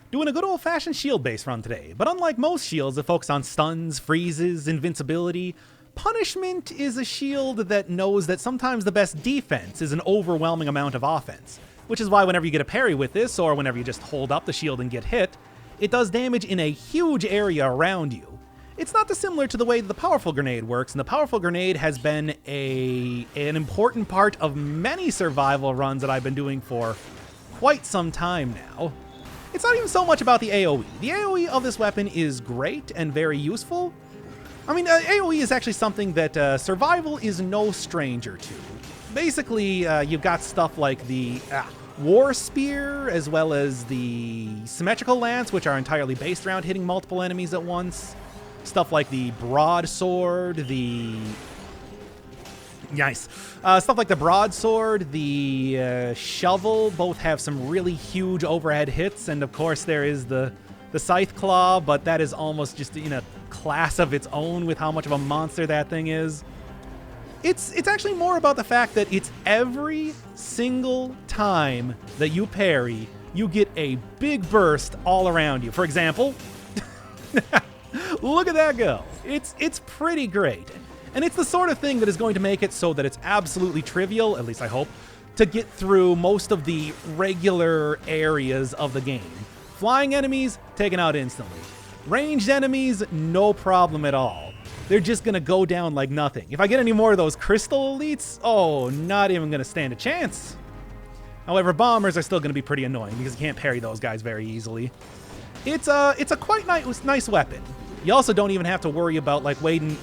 Doing a good old-fashioned shield-based run today, but unlike most shields that focus on stuns, freezes, invincibility, Punishment is a shield that knows that sometimes the best defense is an overwhelming amount of offense, which is why whenever you get a parry with this, or whenever you just hold up the shield and get hit, it does damage in a huge area around you. It's not dissimilar to the way that the Powerful Grenade works, and the Powerful Grenade has been an important part of many survival runs that I've been doing for quite some time now. It's not even so much about the AoE. The AoE of this weapon is great and very useful. I mean, AoE is actually something that survival is no stranger to. Basically, you've got stuff like the War Spear, as well as the Symmetrical Lance, which are entirely based around hitting multiple enemies at once. Stuff like the Broadsword, stuff like the Broadsword, the Shovel, both have some really huge overhead hits, and of course there is the Scythe Claw, but that is almost just in a class of its own with how much of a monster that thing is. It's actually more about the fact that it's every single time that you parry, you get a big burst all around you. For example, look at that go. It's pretty great. And it's the sort of thing that is going to make it so that it's absolutely trivial, at least I hope, to get through most of the regular areas of the game. Flying enemies, taken out instantly. Ranged enemies, no problem at all. They're just gonna go down like nothing. If I get any more of those crystal elites, oh, not even gonna stand a chance. However, bombers are still gonna be pretty annoying because you can't parry those guys very easily. It's a quite nice weapon. You also don't even have to worry about like waiting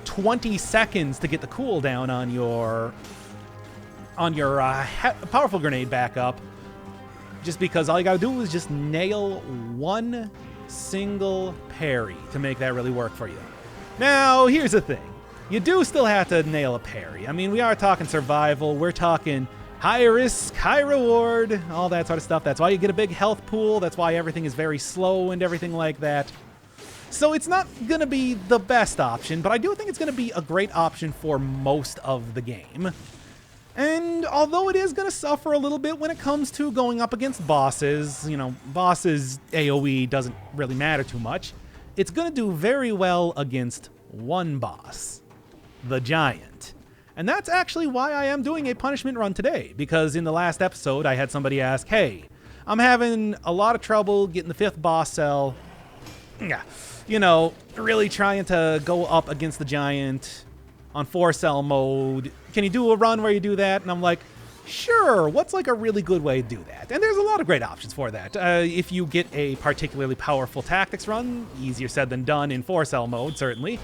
20 seconds to get the cooldown on your Powerful Grenade back up. Just because all you gotta do is just nail one single parry to make that really work for you. Now, here's the thing. You do still have to nail a parry. I mean, we are talking survival. We're talking high risk, high reward, all that sort of stuff. That's why you get a big health pool. That's why everything is very slow and everything like that. So it's not going to be the best option, but I do think it's going to be a great option for most of the game. And although it is going to suffer a little bit when it comes to going up against bosses, you know, bosses AoE doesn't really matter too much, it's going to do very well against one boss, the Giant. And that's actually why I am doing a punishment run today, because in the last episode I had somebody ask, hey, I'm having a lot of trouble getting the 5th boss cell, you know, really trying to go up against the Giant on 4-cell mode. Can you do a run where you do that? And I'm like, sure, what's like a really good way to do that? And there's a lot of great options for that. If you get a particularly powerful tactics run, easier said than done in 4-cell mode, certainly.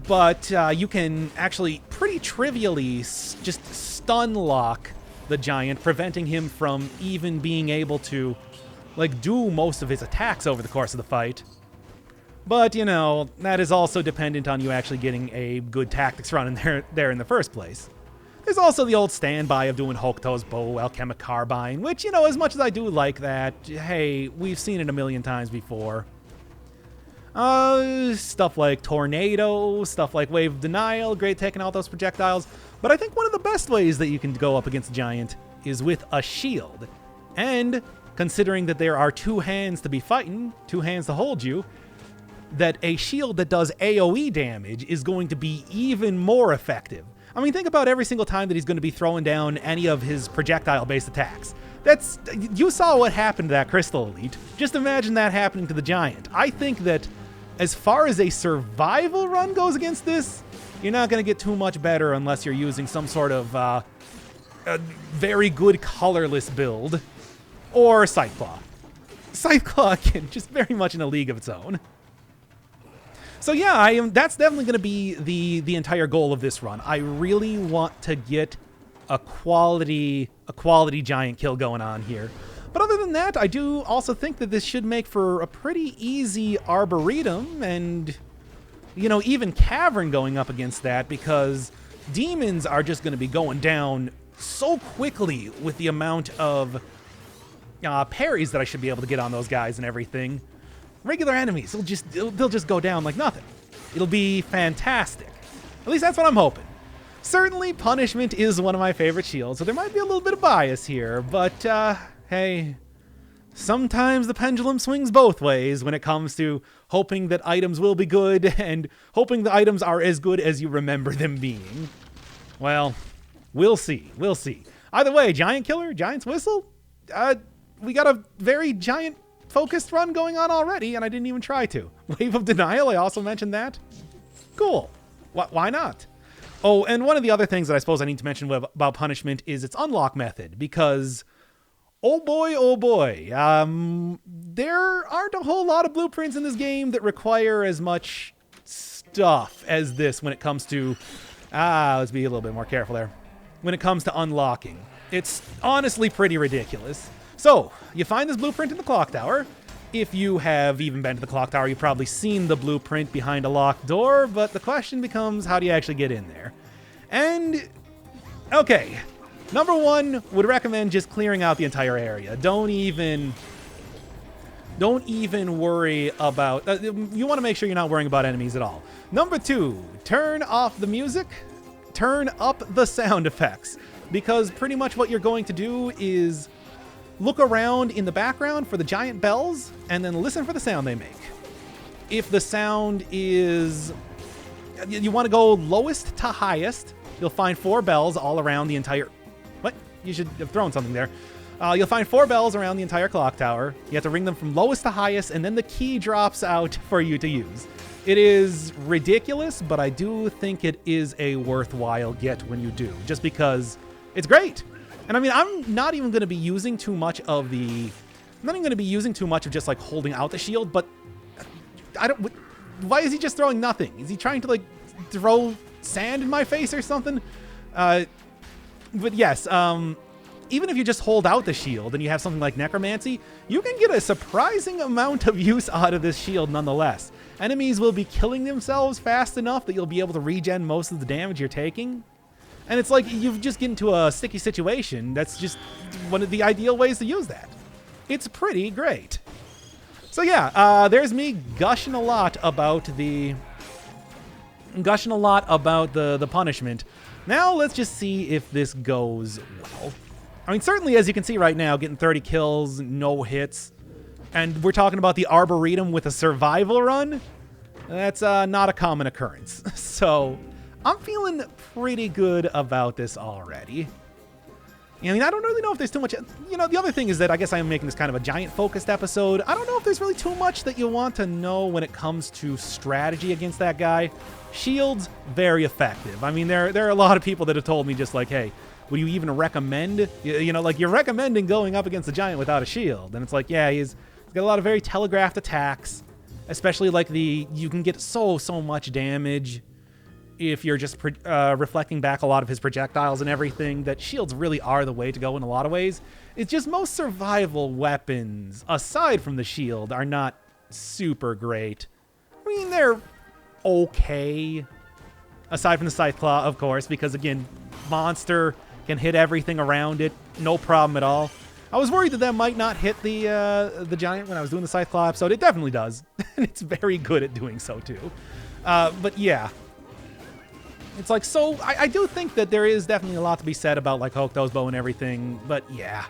But you can actually pretty trivially just stun lock the Giant, preventing him from even being able to like do most of his attacks over the course of the fight. But, you know, that is also dependent on you actually getting a good tactics run in there in the first place. There's also the old standby of doing Hokuto's Bow, Alchemic Carbine, which, you know, as much as I do like that, hey, we've seen it a million times before. Stuff like Tornado, stuff like Wave of Denial, great taking out those projectiles. But I think one of the best ways that you can go up against a Giant is with a shield. And considering that there are 2 hands to be fighting, 2 hands to hold you, that a shield that does AoE damage is going to be even more effective. I mean, think about every single time that he's going to be throwing down any of his projectile-based attacks. You saw what happened to that Crystal Elite. Just imagine that happening to the Giant. I think that as far as a survival run goes against this, you're not going to get too much better unless you're using some sort of a very good colorless build. Or Scytheclaw. Scytheclaw, again, just very much in a league of its own. So yeah, that's definitely going to be the entire goal of this run. I really want to get a quality Giant kill going on here. But other than that, I do also think that this should make for a pretty easy Arboretum and, you know, even Cavern going up against that, because demons are just going to be going down so quickly with the amount of parries that I should be able to get on those guys and everything. Regular enemies, they'll just go down like nothing. It'll be fantastic. At least that's what I'm hoping. Certainly, Punishment is one of my favorite shields, so there might be a little bit of bias here, but hey, sometimes the pendulum swings both ways when it comes to hoping that items will be good and hoping the items are as good as you remember them being. Well, we'll see. We'll see. Either way, Giant Killer, Giant's Whistle, we got a very giant focused run going on already, and I didn't even try to. Wave of Denial, I also mentioned that. Cool. Why not? Oh, and one of the other things that I suppose I need to mention about Punishment is its unlock method, because oh boy, there aren't a whole lot of blueprints in this game that require as much stuff as this when it comes to, let's be a little bit more careful there, when it comes to unlocking. It's honestly pretty ridiculous. So, you find this blueprint in the clock tower. If you have even been to the clock tower, you've probably seen the blueprint behind a locked door, but the question becomes, how do you actually get in there? And, okay, number one, would recommend just clearing out the entire area. Don't even worry about, you want to make sure you're not worrying about enemies at all. Number two, turn off the music, turn up the sound effects, because pretty much what you're going to do is look around in the background for the giant bells and then listen for the sound they make. If the sound is, you want to go lowest to highest, you'll find 4 bells all around the entire, what? You should have thrown something there. You'll find 4 bells around the entire clock tower. You have to ring them from lowest to highest, and then the key drops out for you to use. It is ridiculous, but I do think it is a worthwhile get when you do, just because it's great. And I mean, I'm not even going to be using too much of just like holding out the shield, but why is he just throwing nothing? Is he trying to like throw sand in my face or something? But yes, even if you just hold out the shield and you have something like Necromancy, you can get a surprising amount of use out of this shield nonetheless. Enemies will be killing themselves fast enough that you'll be able to regen most of the damage you're taking. And it's like you just get into a sticky situation. That's just one of the ideal ways to use that. It's pretty great. So yeah, there's me gushing a lot about the punishment. Now let's just see if this goes well. I mean, certainly as you can see right now, getting 30 kills, no hits, and we're talking about the Arboretum with a survival run. That's not a common occurrence. So I'm feeling pretty good about this already. I mean, I don't really know if there's too much. You know, the other thing is that I guess I'm making this kind of a giant focused episode. I don't know if there's really too much that you want to know when it comes to strategy against that guy. Shields, very effective. I mean, there are a lot of people that have told me just like, hey, would you even recommend, you know, like you're recommending going up against the giant without a shield. And it's like, yeah, he's got a lot of very telegraphed attacks, especially like you can get so much damage if you're just reflecting back a lot of his projectiles and everything, that shields really are the way to go in a lot of ways. It's just most survival weapons, aside from the shield, are not super great. I mean, they're okay. Aside from the Scythe Claw, of course, because again, monster can hit everything around it, no problem at all. I was worried that might not hit the giant when I was doing the Scythe Claw episode. It definitely does, and it's very good at doing so too. But yeah. It's like, so I do think that there is definitely a lot to be said about like Hokuto's bow and everything, but yeah.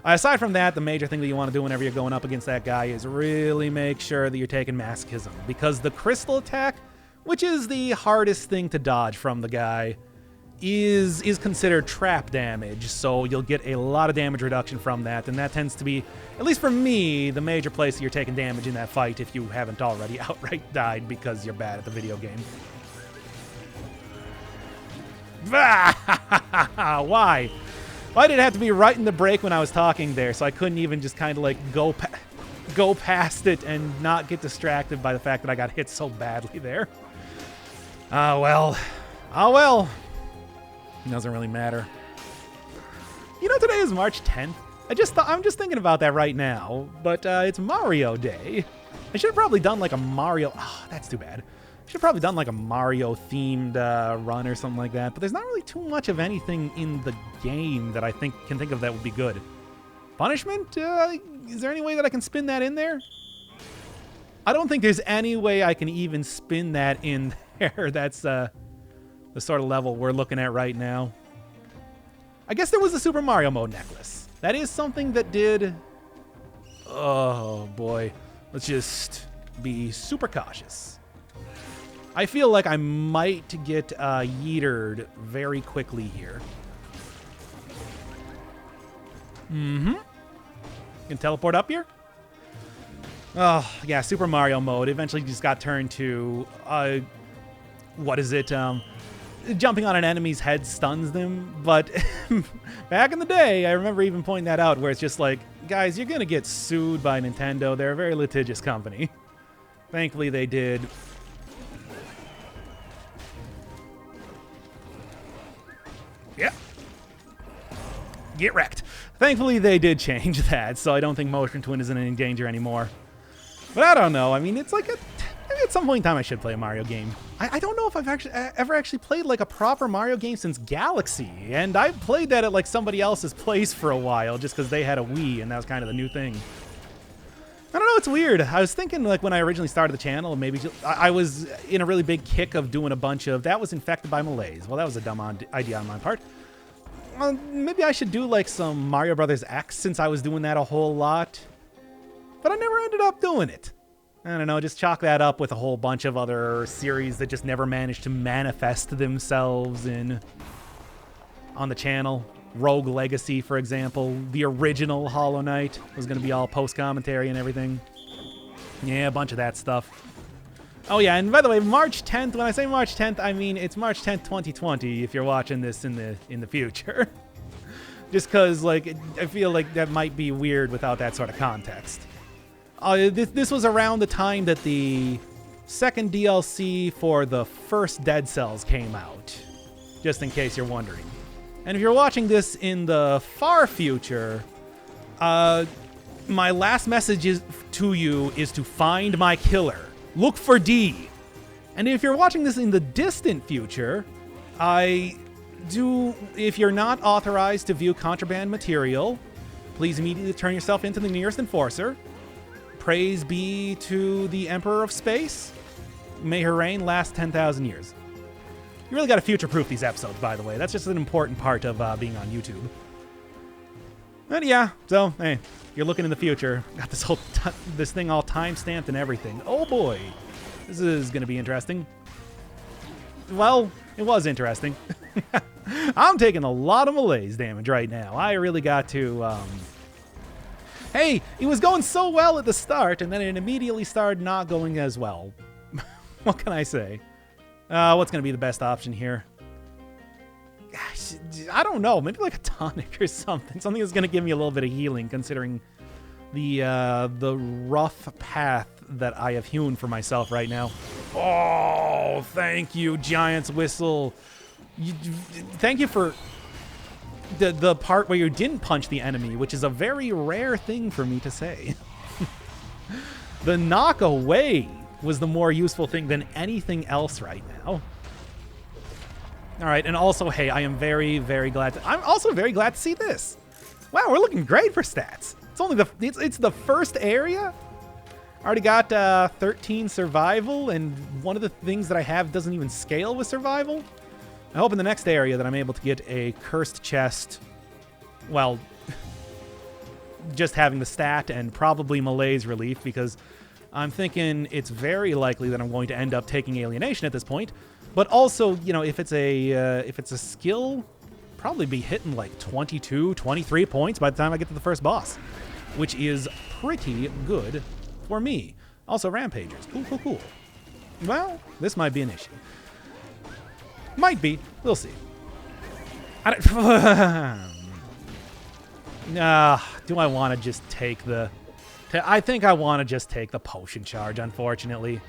Aside from that, the major thing that you want to do whenever you're going up against that guy is really make sure that you're taking Masochism, because the crystal attack, which is the hardest thing to dodge from the guy, is considered trap damage, so you'll get a lot of damage reduction from that, and that tends to be, at least for me, the major place that you're taking damage in that fight if you haven't already outright died because you're bad at the video game. Why? Why did it have to be right in the break when I was talking there, so I couldn't even just kind of like go past it and not get distracted by the fact that I got hit so badly there? Oh well. Oh well. It doesn't really matter. You know, today is March 10th. I'm just thinking about that right now, but it's Mario Day. I should have probably done like a Mario. Oh, that's too bad. Should have probably done like a Mario-themed run or something like that, but there's not really too much of anything in the game that I can think of that would be good. Punishment? Is there any way that I can spin that in there? I don't think there's any way I can even spin that in there. That's the sort of level we're looking at right now. I guess there was a Super Mario Mode necklace. That is something that did Oh, boy. Let's just be super cautious. I feel like I might get yeetered very quickly here. Mm-hmm. Can teleport up here? Oh, yeah, Super Mario mode. Eventually just got turned to, what is it? Jumping on an enemy's head stuns them. But back in the day, I remember even pointing that out, where it's just like, guys, you're going to get sued by Nintendo. They're a very litigious company. Thankfully, they did. Yeah. Get wrecked. Thankfully, they did change that, so I don't think Motion Twin is in any danger anymore. But I don't know. I mean, it's like maybe at some point in time I should play a Mario game. I don't know if I've ever actually played like a proper Mario game since Galaxy, and I played that at like somebody else's place for a while just because they had a Wii, and that was kind of the new thing. I don't know, it's weird. I was thinking, like, when I originally started the channel, maybe I was in a really big kick of doing a bunch of, that was Infected by Malaise. Well, that was a dumb idea on my part. Well, maybe I should do, like, some Mario Brothers X, since I was doing that a whole lot. But I never ended up doing it. I don't know, just chalk that up with a whole bunch of other series that just never managed to manifest themselves on the channel. Rogue Legacy, for example. The original Hollow Knight was going to be all post-commentary and everything. Yeah, a bunch of that stuff. Oh, yeah, and by the way, March 10th, when I say March 10th, I mean it's March 10th, 2020, if you're watching this in the future. Just because, like, I feel like that might be weird without that sort of context. This was around the time that the second DLC for the first Dead Cells came out, just in case you're wondering. And if you're watching this in the far future, my last message to you is to find my killer. Look for D. And if you're watching this in the distant future, if you're not authorized to view contraband material, please immediately turn yourself into the nearest enforcer. Praise be to the Emperor of Space. May her reign last 10,000 years. You really got to future-proof these episodes, by the way. That's just an important part of being on YouTube. But yeah, so, hey, you're looking in the future. Got this whole this thing all time-stamped and everything. Oh boy, this is going to be interesting. Well, it was interesting. I'm taking a lot of malaise damage right now. I really got to... Hey, it was going so well at the start, and then it immediately started not going as well. What can I say? What's going to be the best option here? Gosh, I don't know. Maybe like a tonic or something. Something that's going to give me a little bit of healing, considering the rough path that I have hewn for myself right now. Oh, thank you, Giant's Whistle. Thank you for the part where you didn't punch the enemy, which is a very rare thing for me to say. The knock away was the more useful thing than anything else right now. All right, and also, hey, I am very, very glad. I'm also very glad to see this. Wow, we're looking great for stats. It's only it's the first area. I already got 13 survival, and one of the things that I have doesn't even scale with survival. I hope in the next area that I'm able to get a cursed chest. Well, just having the stat and probably malaise relief, because I'm thinking it's very likely that I'm going to end up taking alienation at this point. But also, you know, if it's a skill, probably be hitting like 22, 23 points by the time I get to the first boss, which is pretty good for me. Also, rampagers. Cool, cool, cool. Well, this might be an issue. Might be. We'll see. Do I want to just take the... I think I want to just take the potion charge, unfortunately.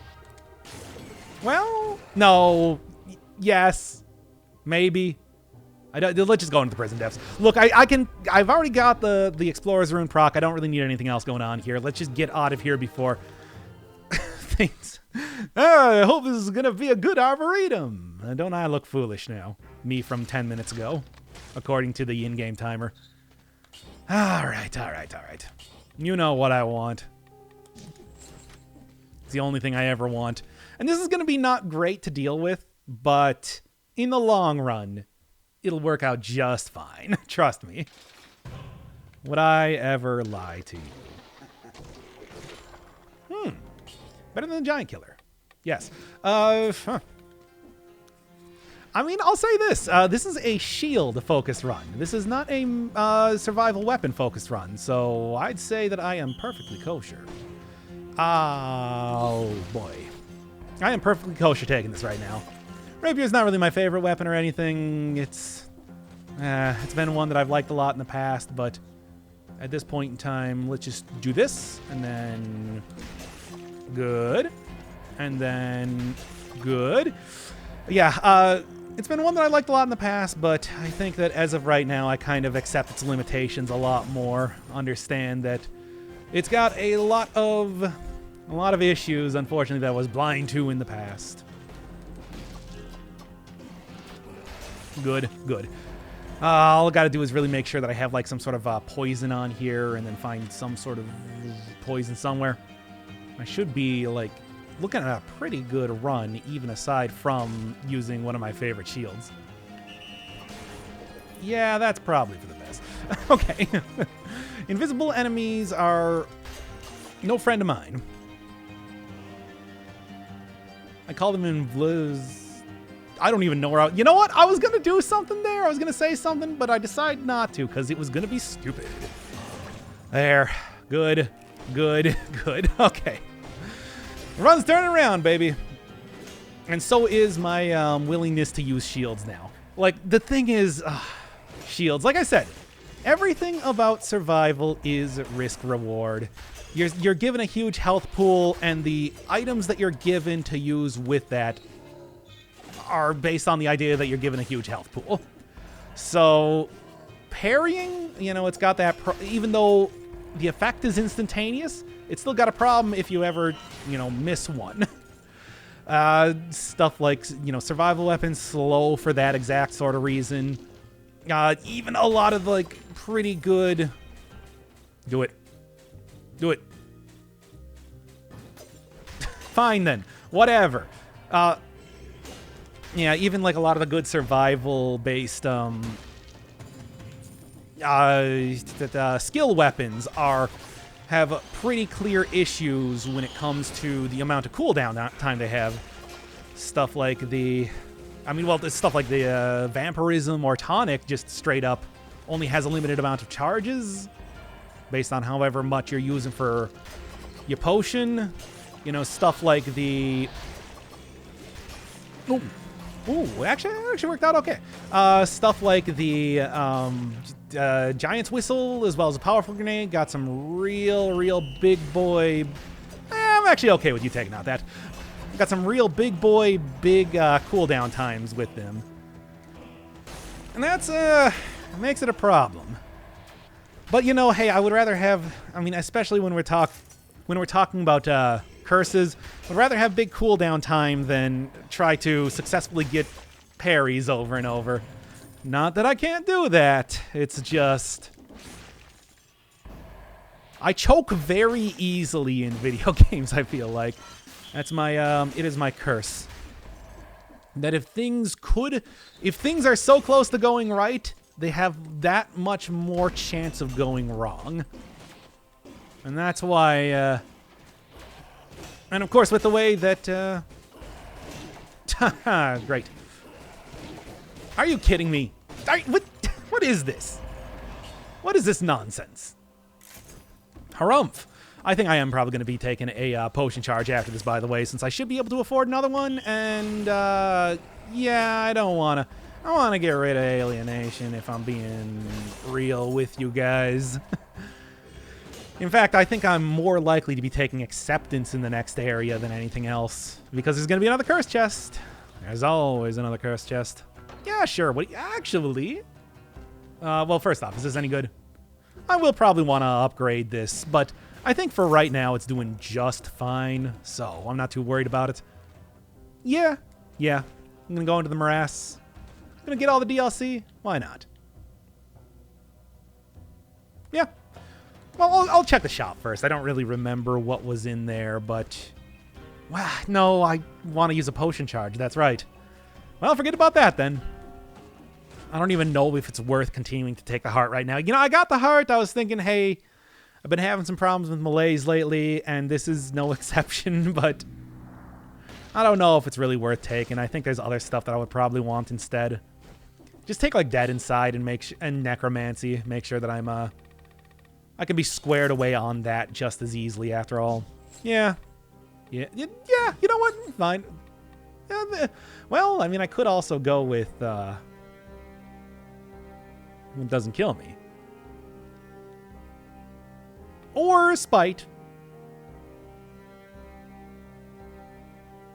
Well, no. Yes. Maybe. Let's just go into the prison depths. Look, I've already got the Explorer's Rune proc. I don't really need anything else going on here. Let's just get out of here before things... I hope this is going to be a good Arboretum. Don't I look foolish now? Me from 10 minutes ago, according to the in-game timer. All right. You know what I want. It's the only thing I ever want. And this is going to be not great to deal with, but in the long run, it'll work out just fine. Trust me. Would I ever lie to you? Better than the Giant Killer. Yes. Huh. I mean, I'll say this. This is a shield-focused run. This is not a survival weapon-focused run, so I'd say that I am perfectly kosher. Oh, boy. I am perfectly kosher taking this right now. Rapier's not really my favorite weapon or anything. It's been one that I've liked a lot in the past, but at this point in time, let's just do this, and then good, and then good. Yeah, it's been one that I liked a lot in the past, but I think that as of right now, I kind of accept its limitations a lot more. Understand that it's got a lot of issues, unfortunately, that I was blind to in the past. Good, good. All I gotta do is really make sure that I have like some sort of poison on here, and then find some sort of poison somewhere. I should be like looking at a pretty good run, even aside from using one of my favorite shields. Yeah, that's probably for the best. Okay. Invisible enemies are no friend of mine. I call them I don't even know where you know what? I was going to do something there. I was going to say something, but I decided not to because it was going to be stupid. There. Good. Good. Good. Okay. Run's turning around, baby. And so is my willingness to use shields now. Like, the thing is, shields, like I said, everything about survival is risk-reward. You're given a huge health pool, and the items that you're given to use with that are based on the idea that you're given a huge health pool. So, parrying, you know, it's got that, even though the effect is instantaneous, it's still got a problem if you ever, you know, miss one. Stuff like, you know, survival weapons slow for that exact sort of reason. Even a lot of, like, pretty good... Do it. Do it. Fine, then. Whatever. Yeah, even, like, a lot of the good survival-based, skill weapons have pretty clear issues when it comes to the amount of cooldown time they have. Stuff like stuff like the vampirism or tonic just straight up only has a limited amount of charges based on however much you're using for your potion. You know, stuff like the... Ooh, actually, it actually worked out okay. Stuff like the Giant's Whistle, as well as a Powerful Grenade, got some real big boy... I'm actually okay with you taking out that. Got some real big boy, cooldown times with them. And that's, makes it a problem. But, you know, hey, I would rather have... I mean, especially when we're talking about curses, I'd rather have big cooldown time than try to successfully get parries over and over. Not that I can't do that. It's just... I choke very easily in video games, I feel like. That's my, it is my curse. That if things are so close to going right, they have that much more chance of going wrong. And that's why, and of course with the way that, great. Are you kidding me? What is this? What is this nonsense? Harumph. I think I am probably going to be taking a potion charge after this, by the way, since I should be able to afford another one. And, yeah, I don't want to get rid of alienation if I'm being real with you guys. In fact, I think I'm more likely to be taking acceptance in the next area than anything else, because there's going to be another curse chest. There's always another curse chest. Yeah, sure. Actually, well, first off, is this any good? I will probably want to upgrade this, but I think for right now it's doing just fine, so I'm not too worried about it. Yeah. I'm going to go into the morass. I'm going to get all the DLC. Why not? Yeah. Well, I'll check the shop first. I don't really remember what was in there, but... Wow, no, I want to use a potion charge. That's right. Well, forget about that, then. I don't even know if it's worth continuing to take the heart right now. You know, I got the heart. I was thinking, hey, I've been having some problems with melees lately, and this is no exception, but I don't know if it's really worth taking. I think there's other stuff that I would probably want instead. Just take like Dead Inside and Necromancy. Make sure that I can be squared away on that just as easily after all. Yeah, you know what? Fine. Well, I mean, I could also go with it doesn't kill me. Or Spite.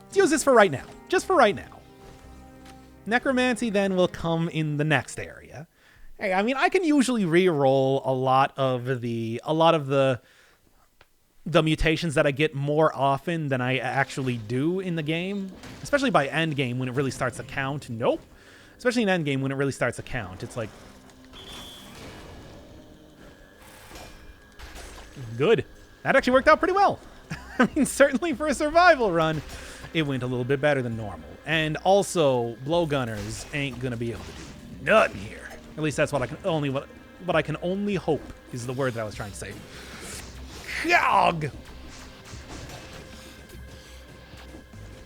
Let's use this for right now. Just for right now. Necromancy then will come in the next area. Hey, I mean, I can usually re-roll a lot of the mutations that I get more often than I actually do in the game, especially by end game when it really starts to count. Nope. Especially in end game when it really starts to count. It's like good. That actually worked out pretty well. I mean, certainly for a survival run, it went a little bit better than normal. And also, blowgunners ain't gonna be able to do nothing here. At least that's what I can only hope is the word that I was trying to say. Gog!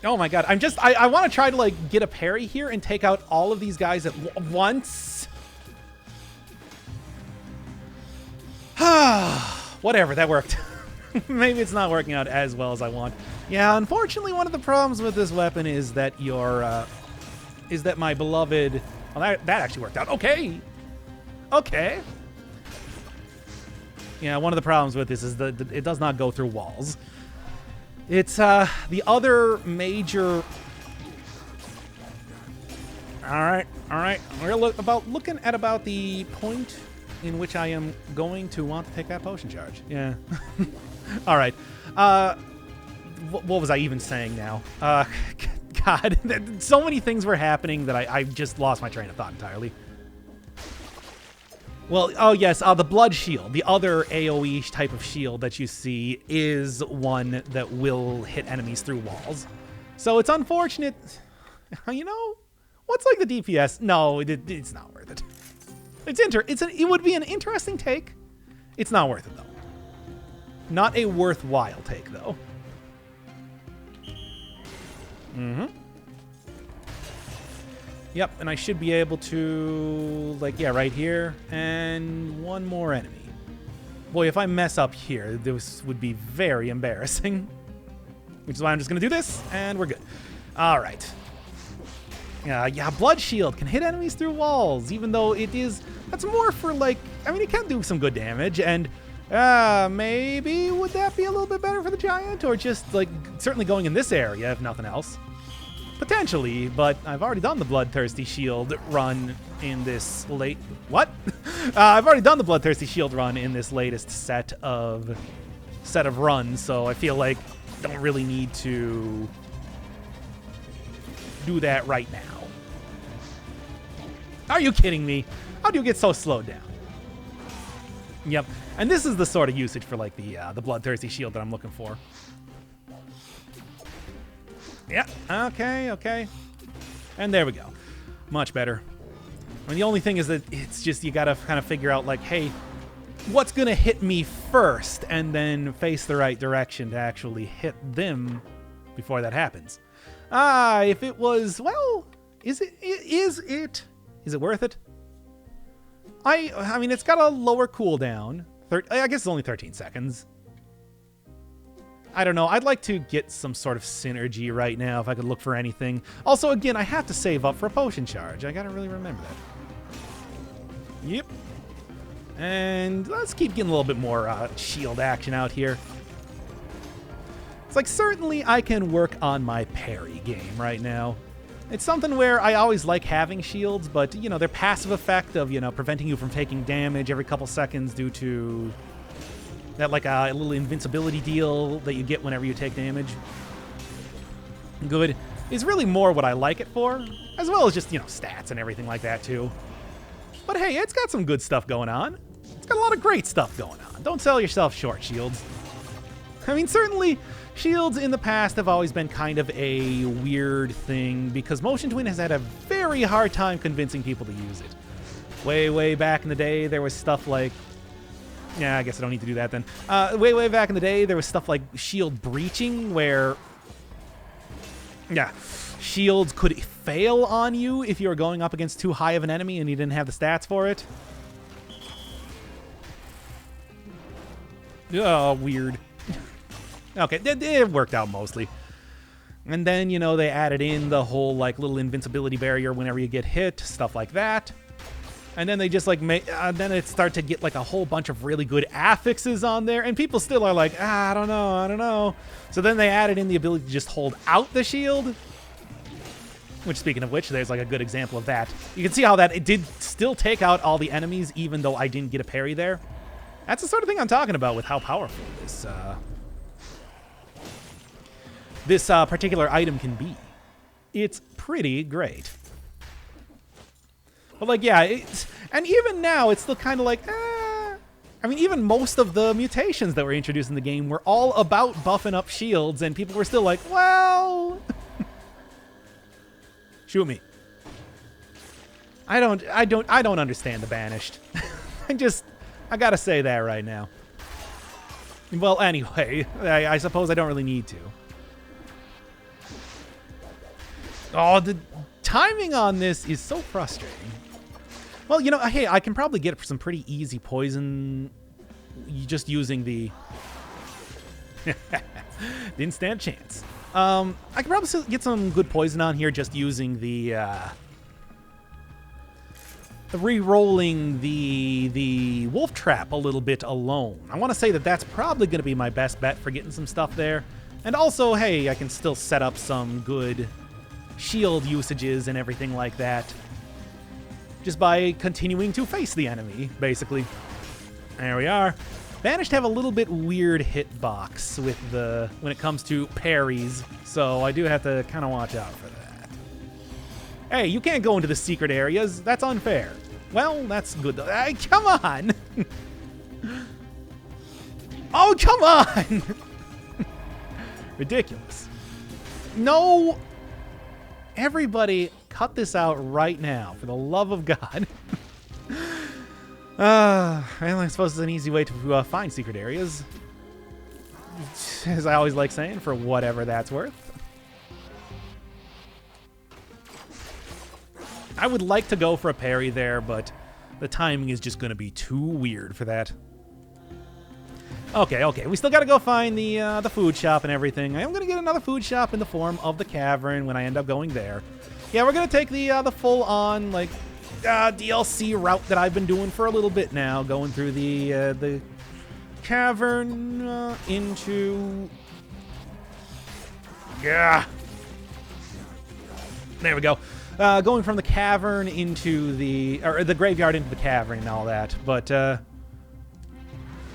Oh my god, I want to try to like get a parry here and take out all of these guys at once. Whatever, that worked. Maybe it's not working out as well as I want. Yeah, unfortunately, one of the problems with this weapon is that my beloved... Well, that actually worked out. Okay. Okay. Yeah, one of the problems with this is that it does not go through walls. It's the other major... All right. We're looking at about the point in which I am going to want to take that potion charge. Yeah. All right. What was I even saying now? God, so many things were happening that I just lost my train of thought entirely. Well, oh yes, the blood shield, the other AoE type of shield that you see is one that will hit enemies through walls. So it's unfortunate. You know, what's like the DPS? No, it's not worth it. It would be an interesting take. It's not worth it though. Not a worthwhile take though. Mm-hmm. Yep, and I should be able to, like, yeah, right here, and one more enemy. Boy, if I mess up here, this would be very embarrassing. Which is why I'm just going to do this, and we're good. All right. Yeah, Blood Shield can hit enemies through walls, even though that's more for, like, I mean, it can do some good damage, and maybe would that be a little bit better for the Giant, or just, like, certainly going in this area, if nothing else. Potentially, but I've already done the Bloodthirsty Shield run in this I've already done the Bloodthirsty Shield run in this latest set of runs, so I feel like I don't really need to do that right now. Are you kidding me? How do you get so slowed down? Yep, and this is the sort of usage for like the Bloodthirsty Shield that I'm looking for. Yeah, okay. And there we go. Much better. I mean, the only thing is that it's just you gotta kind of figure out, like, hey, what's gonna hit me first, and then face the right direction to actually hit them before that happens. If it was, well, is it worth it? I mean, it's got a lower cooldown. I guess it's only 13 seconds. I don't know. I'd like to get some sort of synergy right now if I could look for anything. Also, again, I have to save up for a potion charge. I gotta really remember that. Yep. And let's keep getting a little bit more shield action out here. It's like, certainly I can work on my parry game right now. It's something where I always like having shields, but, you know, their passive effect of, you know, preventing you from taking damage every couple seconds due to that, like, a little invincibility deal that you get whenever you take damage. Good. Is really more what I like it for, as well as just, you know, stats and everything like that, too. But hey, it's got some good stuff going on. It's got a lot of great stuff going on. Don't sell yourself short, shields. I mean, certainly, shields in the past have always been kind of a weird thing, because Motion Twin has had a very hard time convincing people to use it. Way back in the day, there was stuff like Yeah, I guess I don't need to do that then. Way back in the day, there was stuff like shield breaching where, yeah, shields could fail on you if you were going up against too high of an enemy and you didn't have the stats for it. Oh, weird. Okay, it worked out mostly. And then, you know, they added in the whole, like, little invincibility barrier whenever you get hit, stuff like that. And then they just, like, then it started to get, like, a whole bunch of really good affixes on there, and people still are like, I don't know. So then they added in the ability to just hold out the shield, which, speaking of which, there's, like, a good example of that. You can see how that it did still take out all the enemies, even though I didn't get a parry there. That's the sort of thing I'm talking about with how powerful this particular item can be. It's pretty great. But, like, yeah, and even now, it's still kind of like, I mean, even most of the mutations that were introduced in the game were all about buffing up shields, and people were still like, well... Shoot me. I don't understand the Banished. I gotta say that right now. Well, anyway, I suppose I don't really need to. Oh, the timing on this is so frustrating. Well, you know, hey, I can probably get some pretty easy poison just using the... Didn't stand a chance. I can probably get some good poison on here just using the re-rolling the wolf trap a little bit alone. I want to say that that's probably going to be my best bet for getting some stuff there. And also, hey, I can still set up some good shield usages and everything like that just by continuing to face the enemy, basically. There we are. Banished have a little bit weird hitbox with when it comes to parries, so I do have to kind of watch out for that. Hey, you can't go into the secret areas. That's unfair. Well, that's good though. Hey, come on! Oh, come on! Ridiculous. No! Everybody, cut this out right now, for the love of God. Well, I suppose it's an easy way to find secret areas. As I always like saying, for whatever that's worth. I would like to go for a parry there, but the timing is just going to be too weird for that. Okay, we still got to go find the food shop and everything. I am going to get another food shop in the form of the cavern when I end up going there. Yeah, we're going to take the full-on, like, DLC route that I've been doing for a little bit now, going through the cavern into... Yeah. There we go. Going from the cavern into the graveyard into the cavern and all that, but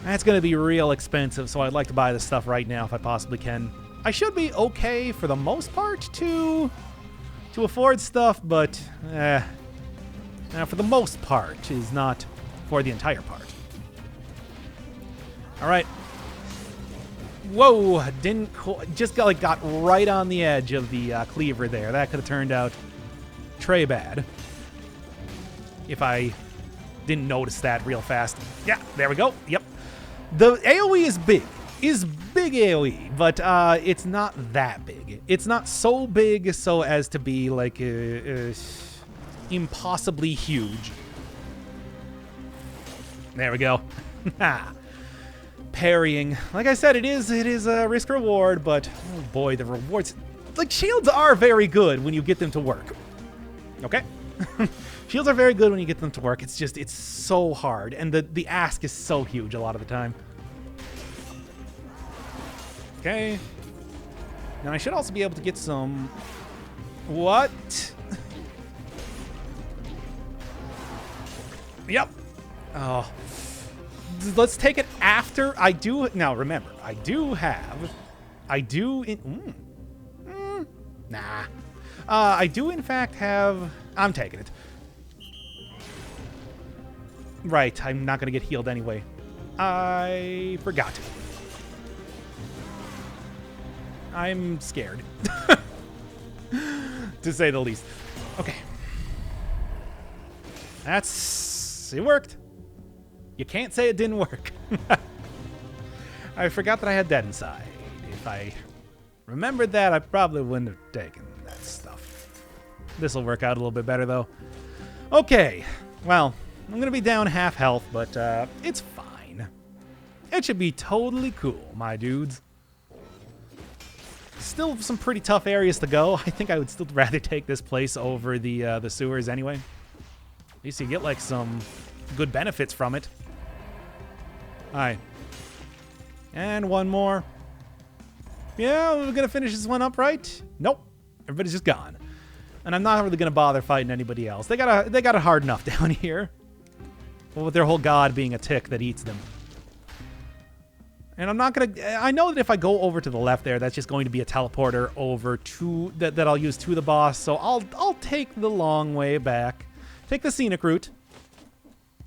that's going to be real expensive, so I'd like to buy this stuff right now if I possibly can. I should be okay for the most part to afford stuff, but for the most part is not for the entire part. All right. Whoa! Just got right on the edge of the cleaver there. That could have turned out Trey bad if I didn't notice that real fast. Yeah, there we go. Yep. The AoE is big. Big AoE, but it's not that big. It's not so big so as to be like impossibly huge. There we go. Parrying. Like I said, it is a risk reward, but oh boy, the rewards. Like, shields are very good when you get them to work. Okay? Shields are very good when you get them to work. It's just, it's so hard. And the ask is so huge a lot of the time. Okay. Now I should also be able to get some... What? Yep. Oh. Let's take it after I do... Now, remember, I do... Nah. I do, in fact, have... I'm taking it. Right, I'm not going to get healed anyway. I forgot. I'm scared. To say the least. Okay. It worked. You can't say it didn't work. I forgot that I had that inside. If I remembered that, I probably wouldn't have taken that stuff. This will work out a little bit better, though. Okay, well, I'm going to be down half health, but it's fine. It should be totally cool, my dudes. Still some pretty tough areas to go. I think I would still rather take this place over the sewers anyway. At least you get, like, some good benefits from it. All right. And one more. Yeah, we're going to finish this one up, right? Nope. Everybody's just gone. And I'm not really going to bother fighting anybody else. They got it hard enough down here. Well, with their whole god being a tick that eats them. And I'm not going to... I know that if I go over to the left there, that's just going to be a teleporter over to... That I'll use to the boss. So I'll take the long way back. Take the scenic route.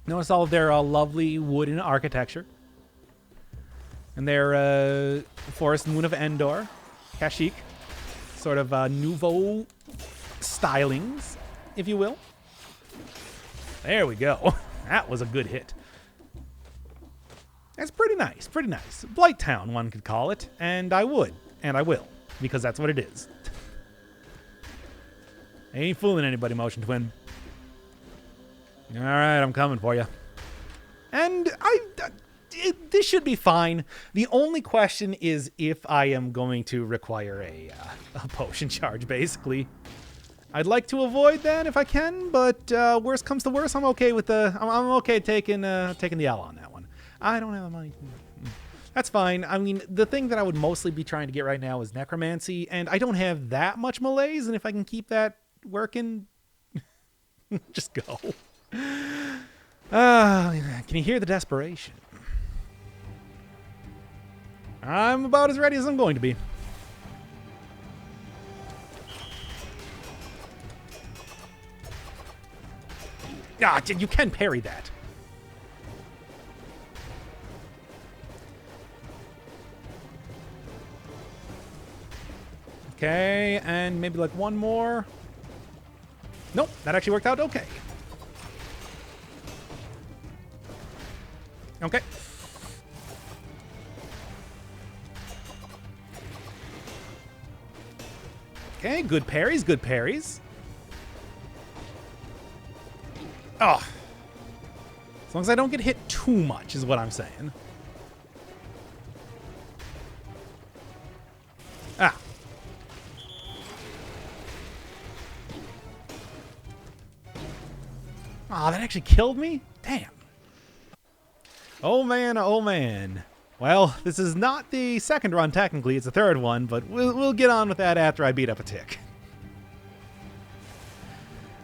Notice all of their lovely wooden architecture. And their Forest Moon of Endor. Kashyyyk. Sort of nouveau stylings, if you will. There we go. That was a good hit. That's pretty nice, pretty nice. Blighttown, one could call it. And I would, and I will, because that's what it is. Ain't fooling anybody, Motion Twin. All right, I'm coming for you. And this should be fine. The only question is if I am going to require a potion charge, basically. I'd like to avoid that if I can, but worst comes to worst, I'm okay with I'm okay taking the L on that one. I don't have the money. That's fine. I mean, the thing that I would mostly be trying to get right now is necromancy, and I don't have that much malaise, and if I can keep that working, just go. Can you hear the desperation? I'm about as ready as I'm going to be. Ah, you can parry that. Okay, and maybe like one more. Nope, that actually worked out okay. Okay. Okay, good parries, good parries. Oh. As long as I don't get hit too much is what I'm saying. Ah. Oh, that actually killed me? Damn. Oh, man, oh, man. Well, this is not the second run, technically. It's the third one, but we'll get on with that after I beat up a tick.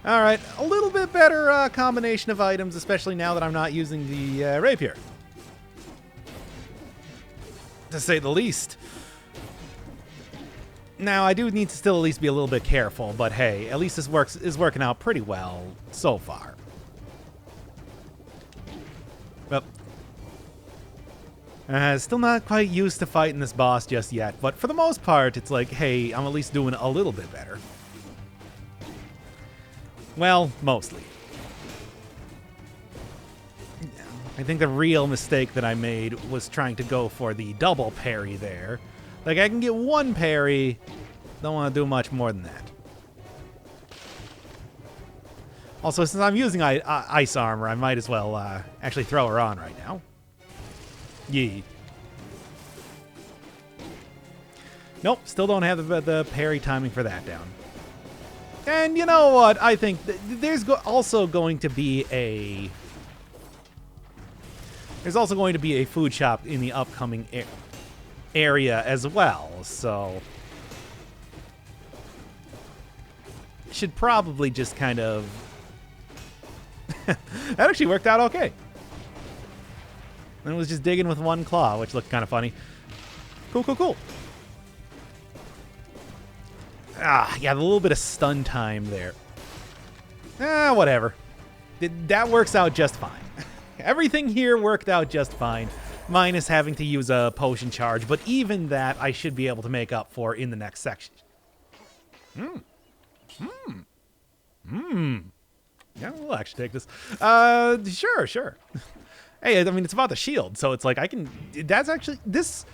All right, a little bit better combination of items, especially now that I'm not using the rapier. To say the least. Now, I do need to still at least be a little bit careful, but hey, at least this is working out pretty well so far. Well, still not quite used to fighting this boss just yet, but for the most part, it's like, hey, I'm at least doing a little bit better. Well, mostly. I think the real mistake that I made was trying to go for the double parry there. Like, I can get one parry, don't want to do much more than that. Also, since I'm using ice armor, I might as well actually throw her on right now. Yee. Nope, still don't have the parry timing for that down. And you know what? I think there's also going to be a... There's also going to be a food shop in the upcoming area as well, so... Should probably just kind of... That actually worked out okay. And it was just digging with one claw, which looked kind of funny. Cool, cool, cool. Ah, yeah, a little bit of stun time there. Whatever. That works out just fine. Everything here worked out just fine, minus having to use a potion charge, but even that I should be able to make up for in the next section. Yeah, we'll actually take this. Sure. Hey, I mean, it's about the shield, so it's like that's actually, this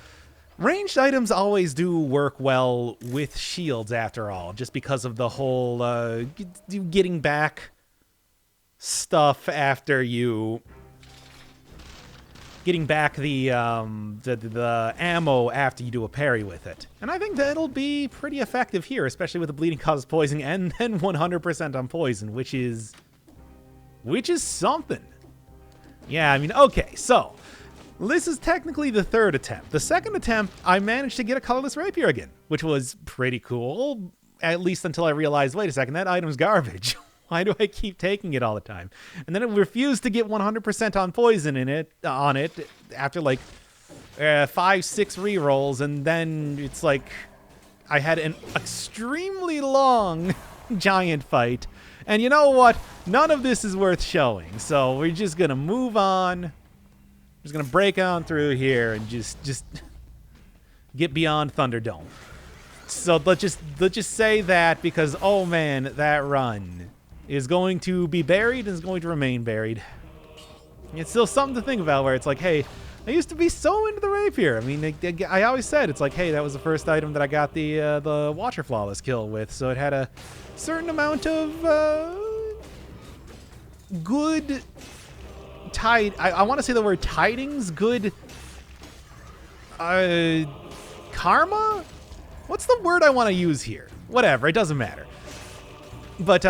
ranged items always do work well with shields after all, just because of the whole getting back stuff after you getting back the ammo after you do a parry with it. And I think that'll be pretty effective here, especially with the bleeding causes poison and then 100% on poison, which is something. Yeah, I mean, okay, so this is technically the third attempt. The second attempt, I managed to get a colorless rapier again, which was pretty cool, at least until I realized, wait a second, that item's garbage. Why do I keep taking it all the time? And then it refused to get 100% on poison on it after like 5-6 rerolls, and then it's like I had an extremely long giant fight. And you know what? None of this is worth showing, so we're just gonna move on. Just gonna break on through here and just get beyond Thunderdome. So let's just say that, because oh man, that run is going to be buried and is going to remain buried. It's still something to think about, where it's like, hey, I used to be so into the rapier. I mean, I always said, it's like, hey, that was the first item that I got the Watcher Flawless kill with, so it had a certain amount of good I want to say the word tidings, good karma? What's the word I want to use here? Whatever, it doesn't matter. But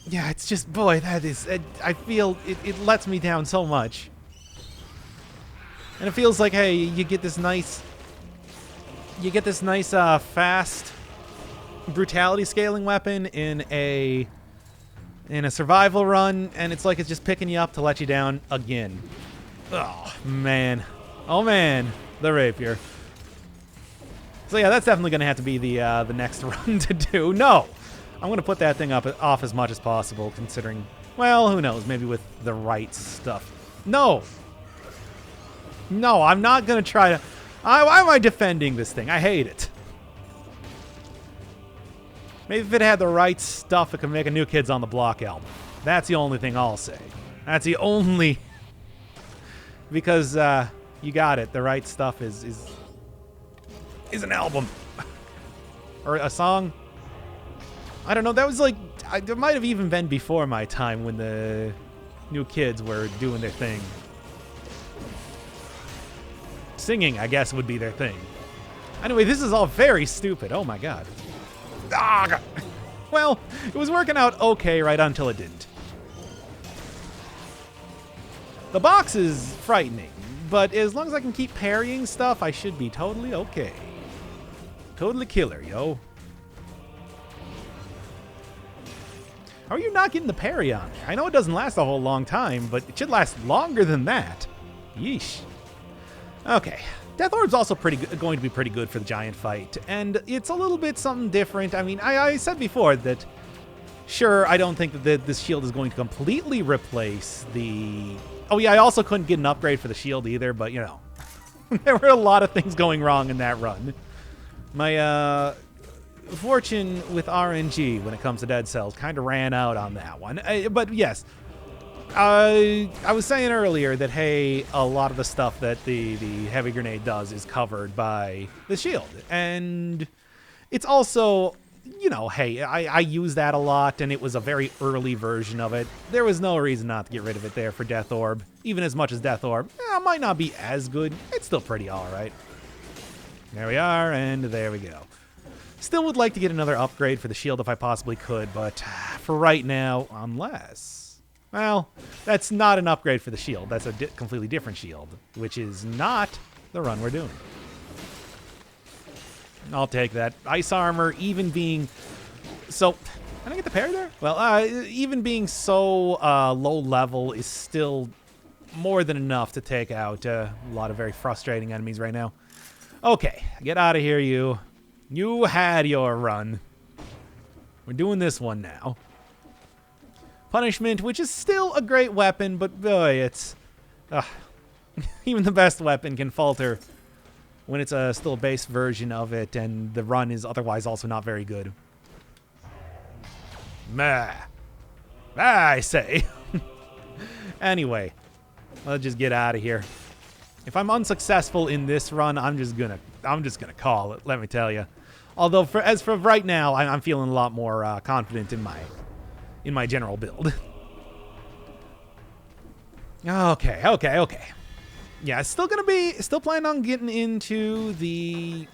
yeah, it's just, boy, that is, I feel it lets me down so much. And it feels like, hey, you get this nice fast brutality scaling weapon in a survival run, and it's like it's just picking you up to let you down again. Oh man, the rapier. So yeah, that's definitely gonna have to be the next run to do. No, I'm gonna put that thing off as much as possible, considering, well, who knows, maybe with the right stuff. No, I'm not gonna try to. Why am I defending this thing? I hate it. Maybe if it had the right stuff, it could make a New Kids on the Block album. That's the only thing I'll say. That's the only... Because, you got it. The right stuff is an album. Or a song. I don't know. That was like... It might have even been before my time when the New Kids were doing their thing. Singing, I guess, would be their thing. Anyway, this is all very stupid. Oh my god. Ah, God. Well, it was working out okay right until it didn't. The box is frightening, but as long as I can keep parrying stuff, I should be totally okay. Totally killer, yo. How are you not getting the parry on there? I know it doesn't last a whole long time, but it should last longer than that. Yeesh. Okay. Death Orb's also going to be pretty good for the giant fight, and it's a little bit something different. I mean, I said before that, sure, I don't think that this shield is going to completely replace the... Oh yeah, I also couldn't get an upgrade for the shield either, but you know, there were a lot of things going wrong in that run. My fortune with RNG when it comes to Dead Cells kind of ran out on that one. But yes, I was saying earlier that, hey, a lot of the stuff that the heavy grenade does is covered by the shield. And it's also, you know, hey, I use that a lot, and it was a very early version of it. There was no reason not to get rid of it there for Death Orb. Even as much as Death Orb, might not be as good. It's still pretty alright. There we are, and there we go. Still would like to get another upgrade for the shield if I possibly could, but for right now, unless... Well, that's not an upgrade for the shield. That's a completely different shield, which is not the run we're doing. I'll take that. Ice armor, even being so... Can I get the parry there? Well, even being so low level is still more than enough to take out a lot of very frustrating enemies right now. Okay, get out of here, you. You had your run. We're doing this one now. Punishment, which is still a great weapon, but boy, it's... even the best weapon can falter when it's still a base version of it, and the run is otherwise also not very good. Meh. I say. Anyway, Let's just get out of here. If I'm unsuccessful in this run, I'm just gonna call it. Let me tell you. Although, as for right now, I'm feeling a lot more confident in my general build. Okay. Yeah, still planning on getting into the.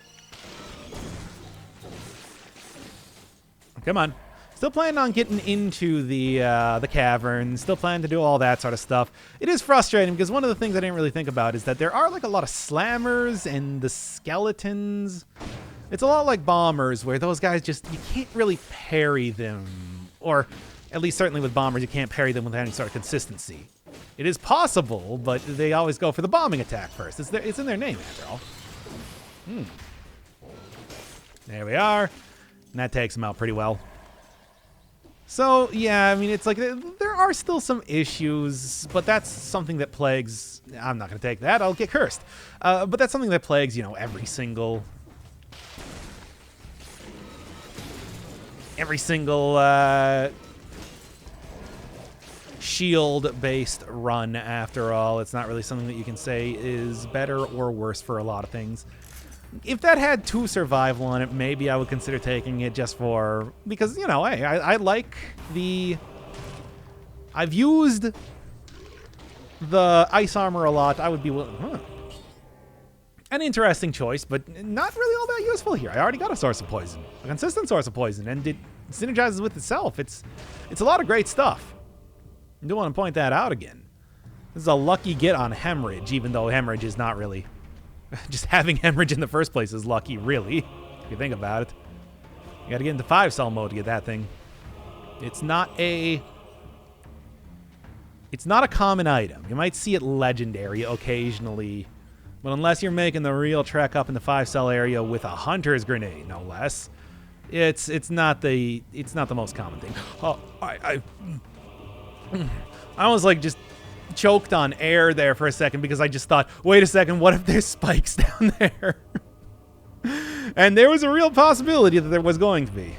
Come on. Still planning on getting into the cavern. Still planning to do all that sort of stuff. It is frustrating because one of the things I didn't really think about is that there are like a lot of slammers and the skeletons. It's a lot like bombers where those guys you can't really parry them. Or at least certainly with bombers, you can't parry them with any sort of consistency. It is possible, but they always go for the bombing attack first. It's in their name, after all. There we are. And that takes them out pretty well. So, yeah, I mean, it's like there are still some issues, but that's something that plagues... I'm not going to take that. I'll get cursed. But that's something that plagues, every single shield-based run, after all. It's not really something that you can say is better or worse for a lot of things. If that had 2 survival on it, maybe I would consider taking it just for... Because, hey, I like the... I've used the ice armor a lot. I would be willing... An interesting choice, but not really all that useful here. I already got a source of poison. A consistent source of poison, and it synergizes with itself. It's a lot of great stuff. I do want to point that out again. This is a lucky get on Hemorrhage, even though Hemorrhage is not really... Just having Hemorrhage in the first place is lucky, really, if you think about it. You gotta get into 5-cell mode to get that thing. It's not a common item. You might see it legendary occasionally, but unless you're making the real trek up in the 5-cell area with a Hunter's Grenade, no less, it's not the most common thing. Oh, I almost like just choked on air there for a second because I just thought, wait a second, what if there's spikes down there? And there was a real possibility that there was going to be.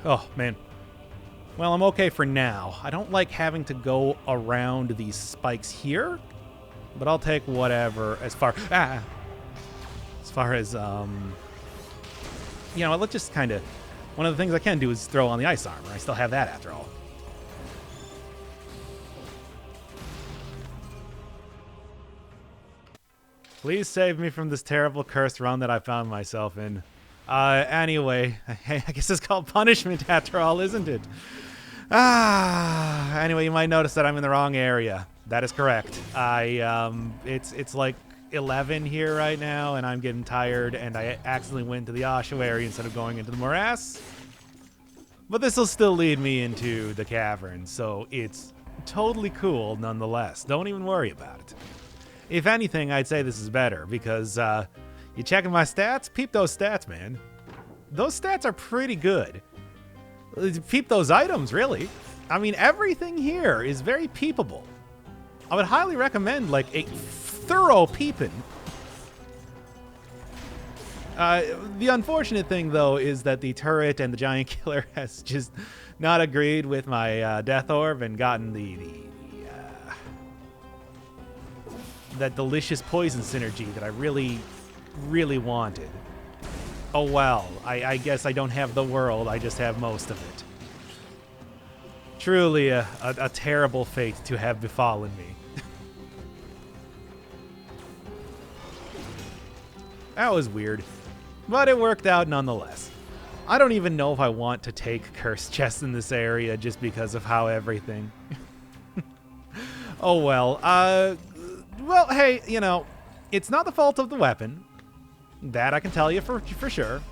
Oh, man. Well, I'm okay for now. I don't like having to go around these spikes here, but I'll take whatever as far as, let's just kind of, one of the things I can do is throw on the ice armor. I still have that after all. Please save me from this terrible cursed run that I found myself in. Anyway, I guess it's called punishment after all, isn't it? Anyway, you might notice that I'm in the wrong area. That is correct. It's like 11 here right now, and I'm getting tired, and I accidentally went to the ossuary instead of going into the morass. But this will still lead me into the cavern, so it's totally cool nonetheless. Don't even worry about it. If anything, I'd say this is better because you checking my stats? Peep those stats, man. Those stats are pretty good. Peep those items, really. I mean, everything here is very peepable. I would highly recommend, like, a thorough peeping. The unfortunate thing, though, is that the turret and the giant killer has just not agreed with my death orb and gotten that delicious poison synergy that I really, really wanted. Oh well, I guess I don't have the world, I just have most of it. Truly a terrible fate to have befallen me. That was weird, but it worked out nonetheless. I don't even know if I want to take cursed chests in this area just because of how everything... Oh well, well, hey, it's not the fault of the weapon. That I can tell you for sure.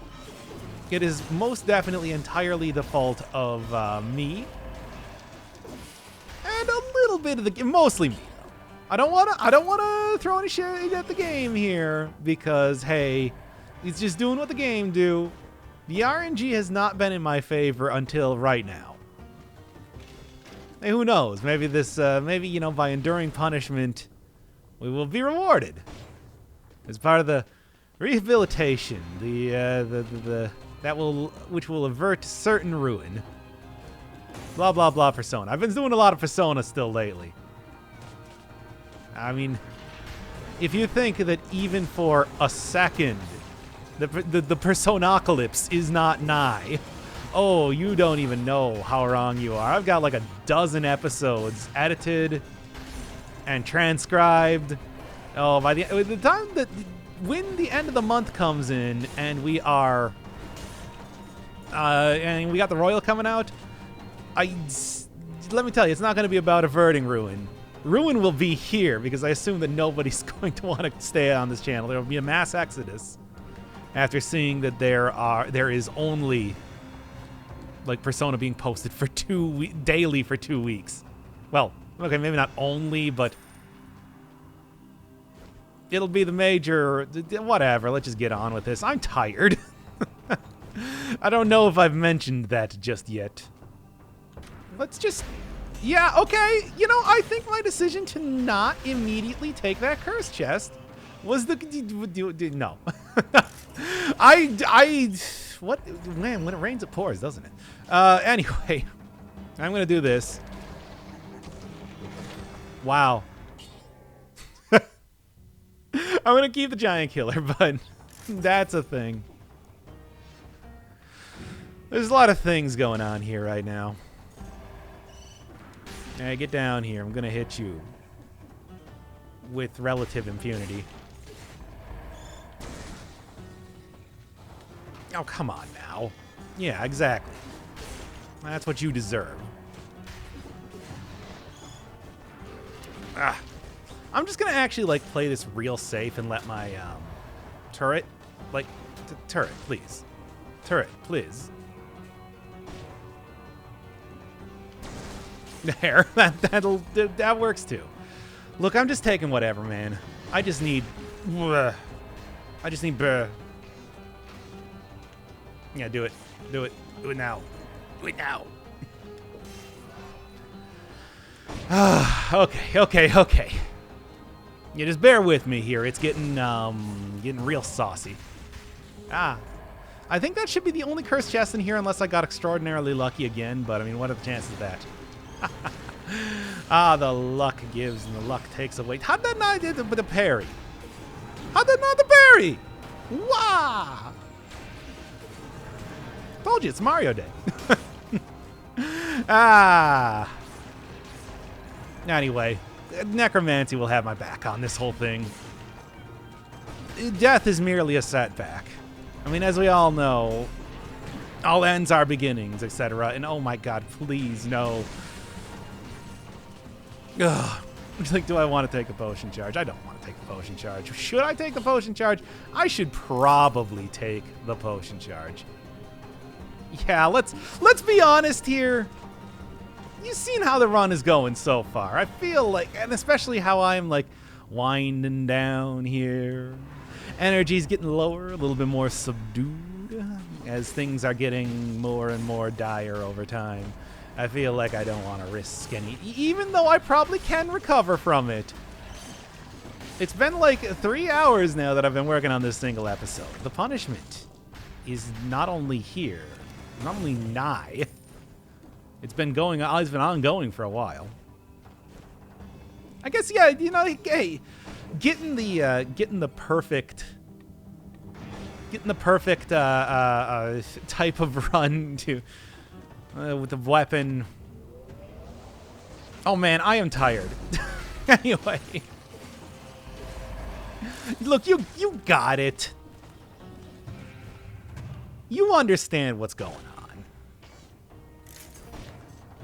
It is most definitely entirely the fault of me. And a little bit of the... Mostly me, though. I don't wanna throw any shade at the game here because, hey, it's just doing what the game do. The RNG has not been in my favor until right now. Hey, who knows? Maybe this, by enduring punishment, we will be rewarded as part of the rehabilitation, which will avert certain ruin. Blah blah blah Persona. I've been doing a lot of Persona still lately. I mean, if you think that even for a second, the Personacalypse is not nigh, oh, you don't even know how wrong you are. I've got like a dozen episodes edited and transcribed. Oh, by the time that when the end of the month comes in and we are and we got the Royal coming out, let me tell you, it's not going to be about averting ruin. Ruin will be here because I assume that nobody's going to want to stay on this channel. There will be a mass exodus after seeing that there is only like Persona being posted for daily for 2 weeks. Well, okay, maybe not only, but it'll be the major, whatever. Let's just get on with this. I'm tired. I don't know if I've mentioned that just yet. Let's just, yeah, okay. You know, I think my decision to not immediately take that curse chest was no. What, man, when it rains, it pours, doesn't it? Anyway, I'm going to do this. Wow. I'm going to keep the giant killer, but that's a thing. There's a lot of things going on here right now. Hey, get down here. I'm going to hit you with relative impunity. Oh, come on now. Yeah, exactly. That's what you deserve. I'm just gonna actually like play this real safe and let my turret, like, turret, please. Turret, please. There, that works too. Look, I'm just taking whatever, man. I just need. Yeah, do it. Do it. Do it now. Do it now. Okay. You just bear with me here. It's getting real saucy. I think that should be the only cursed chest in here unless I got extraordinarily lucky again, but I mean, what are the chances of that? The luck gives and the luck takes away. How'd that not do the parry? How'd that not the parry? Wow! Told you, it's Mario Day. Anyway, Necromancy will have my back on this whole thing. Death is merely a setback. I mean, as we all know, all ends are beginnings, etc. And oh my god, please, no. Ugh. Like, do I want to take a potion charge? I don't want to take the potion charge. Should I take the potion charge? I should probably take the potion charge. Yeah, let's be honest here. You've seen how the run is going so far. I feel like, and especially how I'm like winding down here. Energy's getting lower, a little bit more subdued as things are getting more and more dire over time. I feel like I don't want to risk any, even though I probably can recover from it. It's been like 3 hours now that I've been working on this single episode. The punishment is not only here, not only nigh. It's been ongoing for a while. I guess, yeah, you know, hey, getting the perfect type of run to with the weapon. Oh man, I am tired. Anyway, look, you got it. You understand what's going on.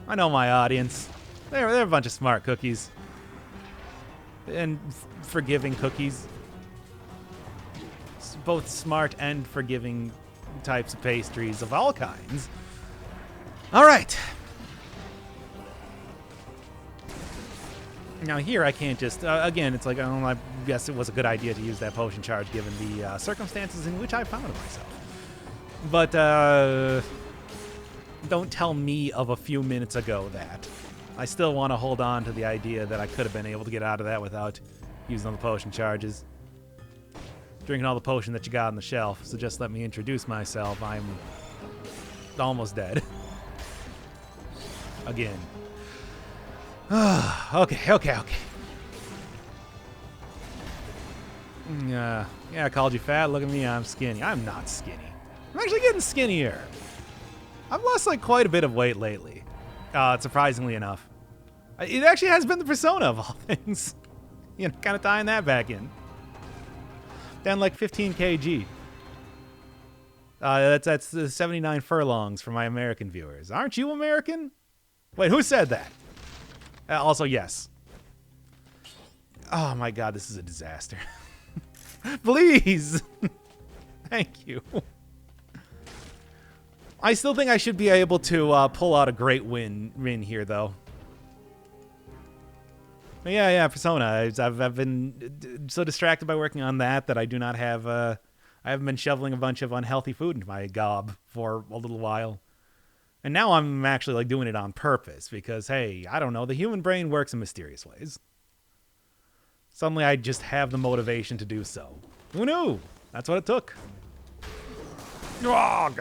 I know my audience. They're a bunch of smart cookies. And forgiving cookies. Both smart and forgiving types of pastries of all kinds. All right. Now here I can't just, again, it's like, I guess it was a good idea to use that potion charge given the circumstances in which I found myself. But don't tell me of a few minutes ago that. I still want to hold on to the idea that I could have been able to get out of that without using all the potion charges. Drinking all the potion that you got on the shelf, so just let me introduce myself. I'm almost dead. Again. Okay. Yeah, I called you fat. Look at me, I'm skinny. I'm not skinny. I'm actually getting skinnier. I've lost like quite a bit of weight lately, surprisingly enough. It actually has been the Persona of all things. You know, kind of tying that back in. Down like 15 kg. That's 79 furlongs for my American viewers. Aren't you American? Wait, who said that? Also, yes. Oh my god, this is a disaster. Please! Thank you. I still think I should be able to pull out a great win here, though. But yeah, Persona. I've been so distracted by working on that I do not have... I haven't been shoveling a bunch of unhealthy food into my gob for a little while. And now I'm actually like doing it on purpose because, hey, I don't know, the human brain works in mysterious ways. Suddenly I just have the motivation to do so. Who knew? That's what it took. Wow,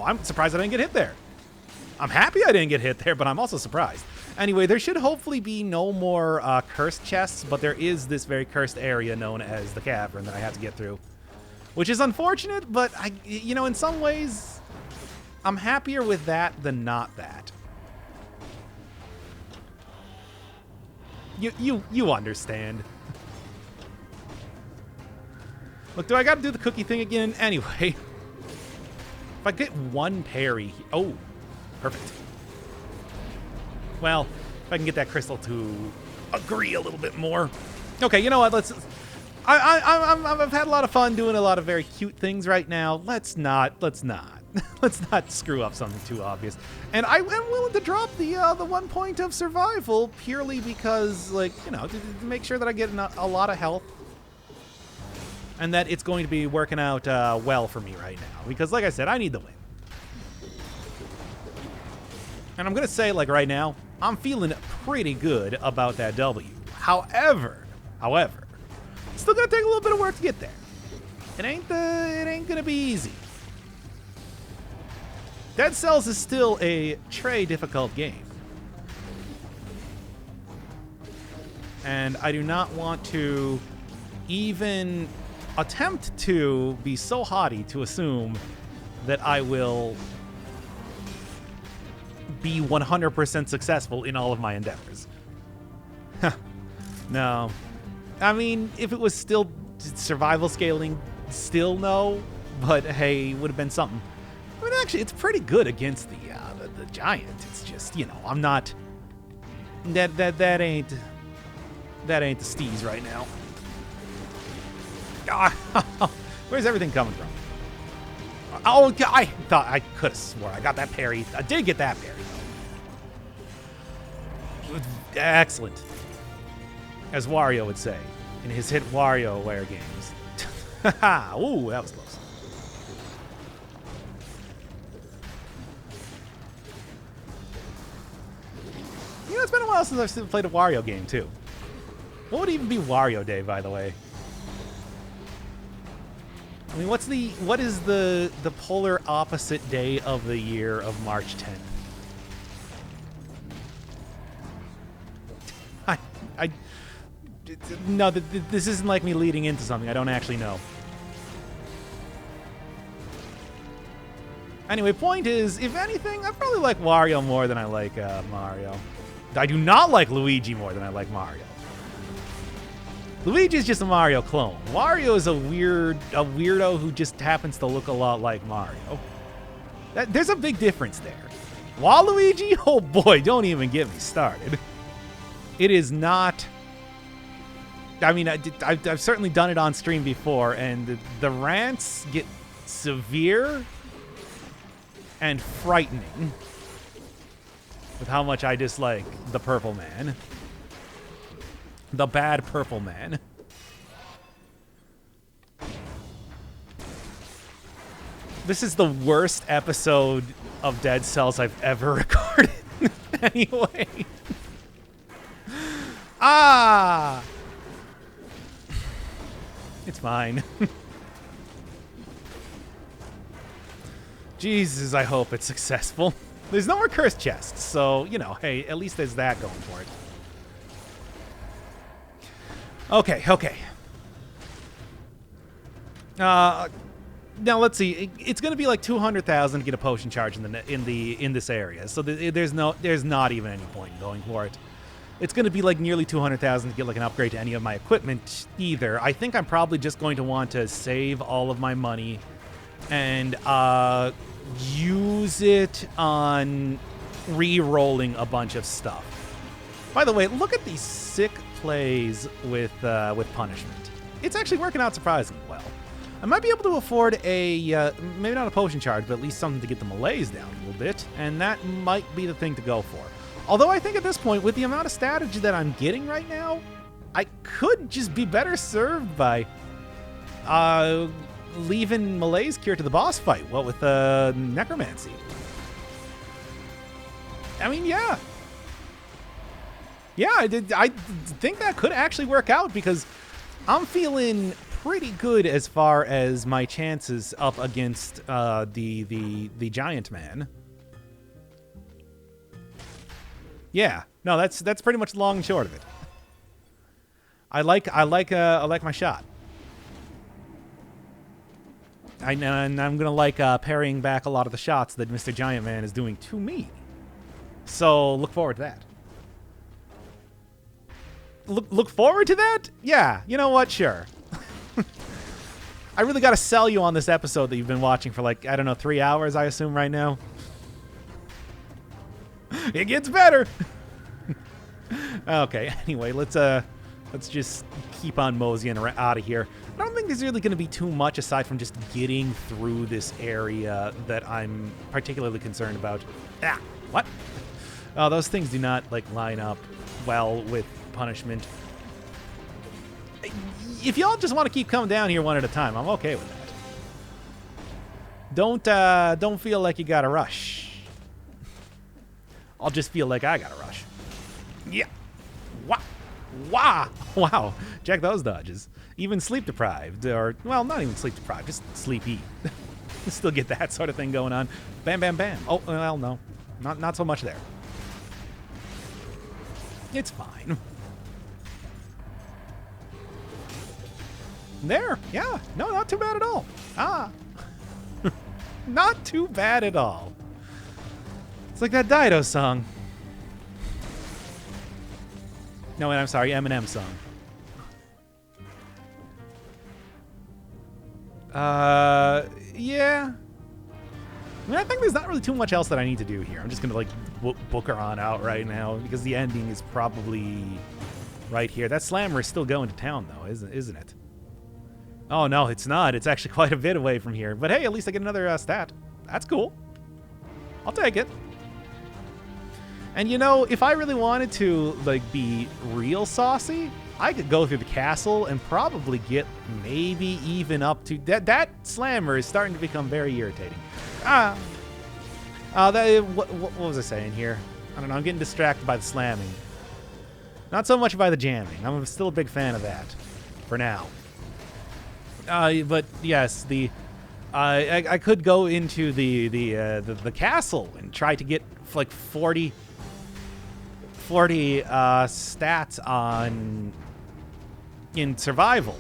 I'm surprised I didn't get hit there. I'm happy I didn't get hit there, but I'm also surprised. Anyway, there should hopefully be no more cursed chests, but there is this very cursed area known as the cavern that I have to get through. Which is unfortunate, but you know, in some ways, I'm happier with that than not that. You understand. Look, do I gotta do the cookie thing again? Anyway. If I get one parry... Oh, perfect. Well, if I can get that crystal to agree a little bit more. Okay, you know what? Let's... I've had a lot of fun doing a lot of very cute things right now. Let's not screw up something too obvious. And I am willing to drop the 1 point of survival purely because, like, you know, to make sure that I get a lot of health. And that it's going to be working out well for me right now. Because, like I said, I need the win. And I'm going to say, like, right now, I'm feeling pretty good about that W. However, it's still going to take a little bit of work to get there. It ain't going to be easy. Dead Cells is still a très difficult game. And I do not want to even attempt to be so haughty to assume that I will be 100% successful in all of my endeavors. No. I mean, if it was still survival scaling, still no, but hey, it would have been something. I mean, actually, it's pretty good against the giant. It's just, you know, I'm not... That ain't the steez right now. Where's everything coming from? Oh, I thought I could have swore I got that parry. I did get that parry, though. Excellent. As Wario would say in his hit WarioWare games. Ooh, that was close. You know, it's been a while since I've played a Wario game, too. What would even be Wario Day, by the way? I mean, what is the polar opposite day of the year of March 10th? No, this isn't like me leading into something. I don't actually know. Anyway, point is, if anything, I probably like Wario more than I like Mario. I do not like Luigi more than I like Mario. Luigi is just a Mario clone. Wario is a weirdo who just happens to look a lot like Mario. There's a big difference there. Waluigi? Oh boy, don't even get me started. It is not... I mean, I've certainly done it on stream before, and the rants get severe and frightening with how much I dislike the Purple Man. The bad Purple Man. This is the worst episode of Dead Cells I've ever recorded. Anyway. It's fine. Jesus, I hope it's successful. There's no more cursed chests, so, you know, hey, at least there's that going for it. Okay. Now let's see. It's going to be like 200,000 to get a potion charge in this area. So there's not even any point in going for it. It's going to be like nearly 200,000 to get like an upgrade to any of my equipment either. I think I'm probably just going to want to save all of my money and use it on re-rolling a bunch of stuff. By the way, look at these sick plays with punishment. It's actually working out surprisingly well. I might be able to afford a, maybe not a potion charge, but at least something to get the melees down a little bit, and that might be the thing to go for. Although I think at this point, with the amount of strategy that I'm getting right now, I could just be better served by leaving melees cure to the boss fight, with necromancy. I mean, yeah. Yeah, I think that could actually work out because I'm feeling pretty good as far as my chances up against the giant man. Yeah, no, that's pretty much the long and short of it. I like my shot. And I'm gonna like parrying back a lot of the shots that Mr. Giant Man is doing to me. So look forward to that. Look forward to that? Yeah, you know what? Sure. I really got to sell you on this episode that you've been watching for like, I don't know, 3 hours, I assume, right now. It gets better. Okay, anyway, let's just keep on moseying out of here. I don't think there's really going to be too much aside from just getting through this area that I'm particularly concerned about. Ah, what? Oh, those things do not like line up well with punishment. If y'all just want to keep coming down here one at a time, I'm okay with that. Don't feel like you gotta rush. I'll just feel like I gotta rush. Yeah. Wow. Check those dodges. Even sleep deprived, or well, not even sleep deprived, just sleepy. Still get that sort of thing going on. Bam, bam, bam. Oh, well, no, not so much there. It's fine. There, yeah, no, not too bad at all. Not too bad at all. It's like that Dido song. No, wait, I'm sorry, Eminem song. Yeah. I mean, I think there's not really too much else that I need to do here. I'm just gonna like book her on out right now because the ending is probably right here. That slammer is still going to town though, isn't it? Oh no, it's not. It's actually quite a bit away from here. But hey, at least I get another stat. That's cool. I'll take it. And you know, if I really wanted to like be real saucy, I could go through the castle and probably get maybe even up to that slammer is starting to become very irritating. What was I saying here? I don't know. I'm getting distracted by the slamming. Not so much by the jamming. I'm still a big fan of that for now. But yes, I could go into the castle and try to get like 40 stats on in survival,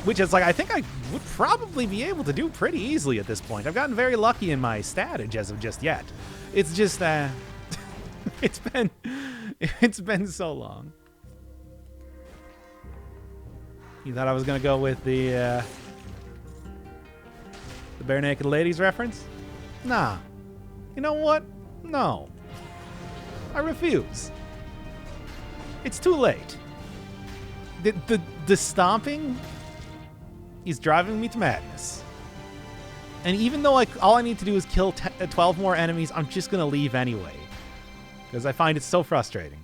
which is like I think I would probably be able to do pretty easily at this point. I've gotten very lucky in my statage as of just yet. It's just it's been so long. You thought I was gonna go with the Bare Naked Ladies reference? Nah. You know what? No. I refuse. It's too late. The stomping is driving me to madness. And even though all I need to do is kill 12 more enemies, I'm just gonna leave anyway. Because I find it so frustrating.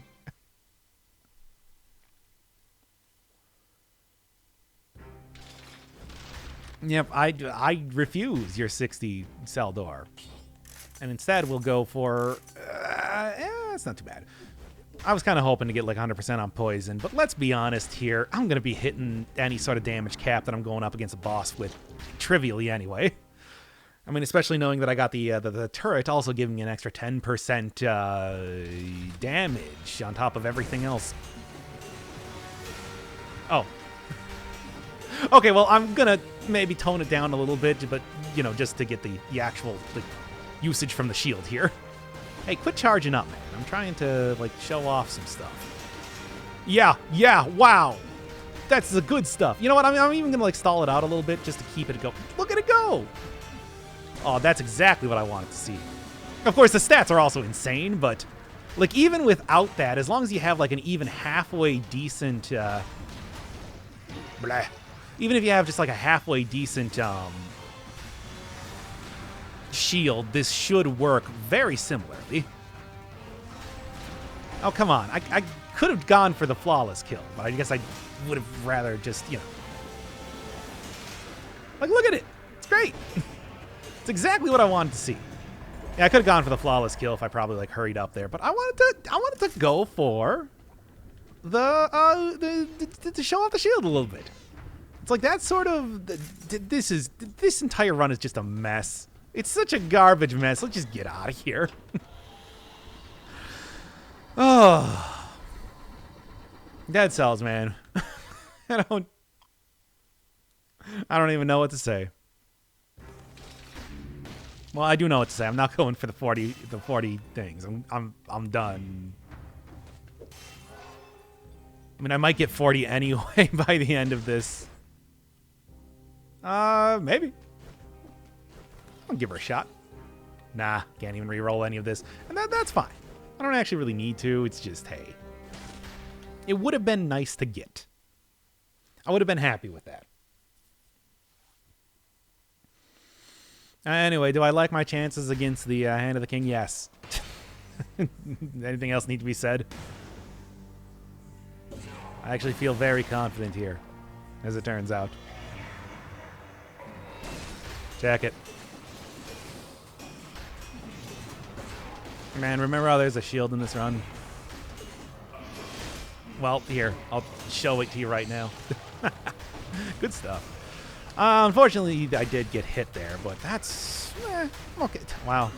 Yep, I refuse your 60 cell door. And instead we'll go for... it's not too bad. I was kind of hoping to get like 100% on poison, but let's be honest here. I'm going to be hitting any sort of damage cap that I'm going up against a boss with trivially anyway. I mean, especially knowing that I got the turret also giving me an extra 10% damage on top of everything else. Oh. Okay, well, I'm gonna maybe tone it down a little bit, but, you know, just to get the actual like, usage from the shield here. Hey, quit charging up, man. I'm trying to, like, show off some stuff. Yeah, wow. That's the good stuff. You know what? I'm even gonna, like, stall it out a little bit just to keep it go. Look at it go! Oh, that's exactly what I wanted to see. Of course, the stats are also insane, but, like, even without that, as long as you have, like, an even halfway decent, even if you have just, like, a halfway decent, shield, this should work very similarly. Oh, come on. I could have gone for the flawless kill, but I guess I would have rather just, you know. Like, look at it. It's great. It's exactly what I wanted to see. Yeah, I could have gone for the flawless kill if I probably, like, hurried up there, but I wanted to go for to show off the shield a little bit. It's like that sort of this entire run is just a mess. It's such a garbage mess. Let's just get out of here. Oh. Dead Cells, man. I don't even know what to say. Well, I do know what to say. I'm not going for the 40 things. I'm done. I mean, I might get 40 anyway by the end of this. Maybe. I'll give her a shot. Nah, can't even re-roll any of this. And that's fine. I don't actually really need to. It's just, hey. It would have been nice to get. I would have been happy with that. Anyway, do I like my chances against the Hand of the King? Yes. Anything else need to be said? I actually feel very confident here, as it turns out. Check it. Man, remember how there's a shield in this run? Well, here, I'll show it to you right now. Good stuff. Unfortunately, I did get hit there, but that's... okay. Wow.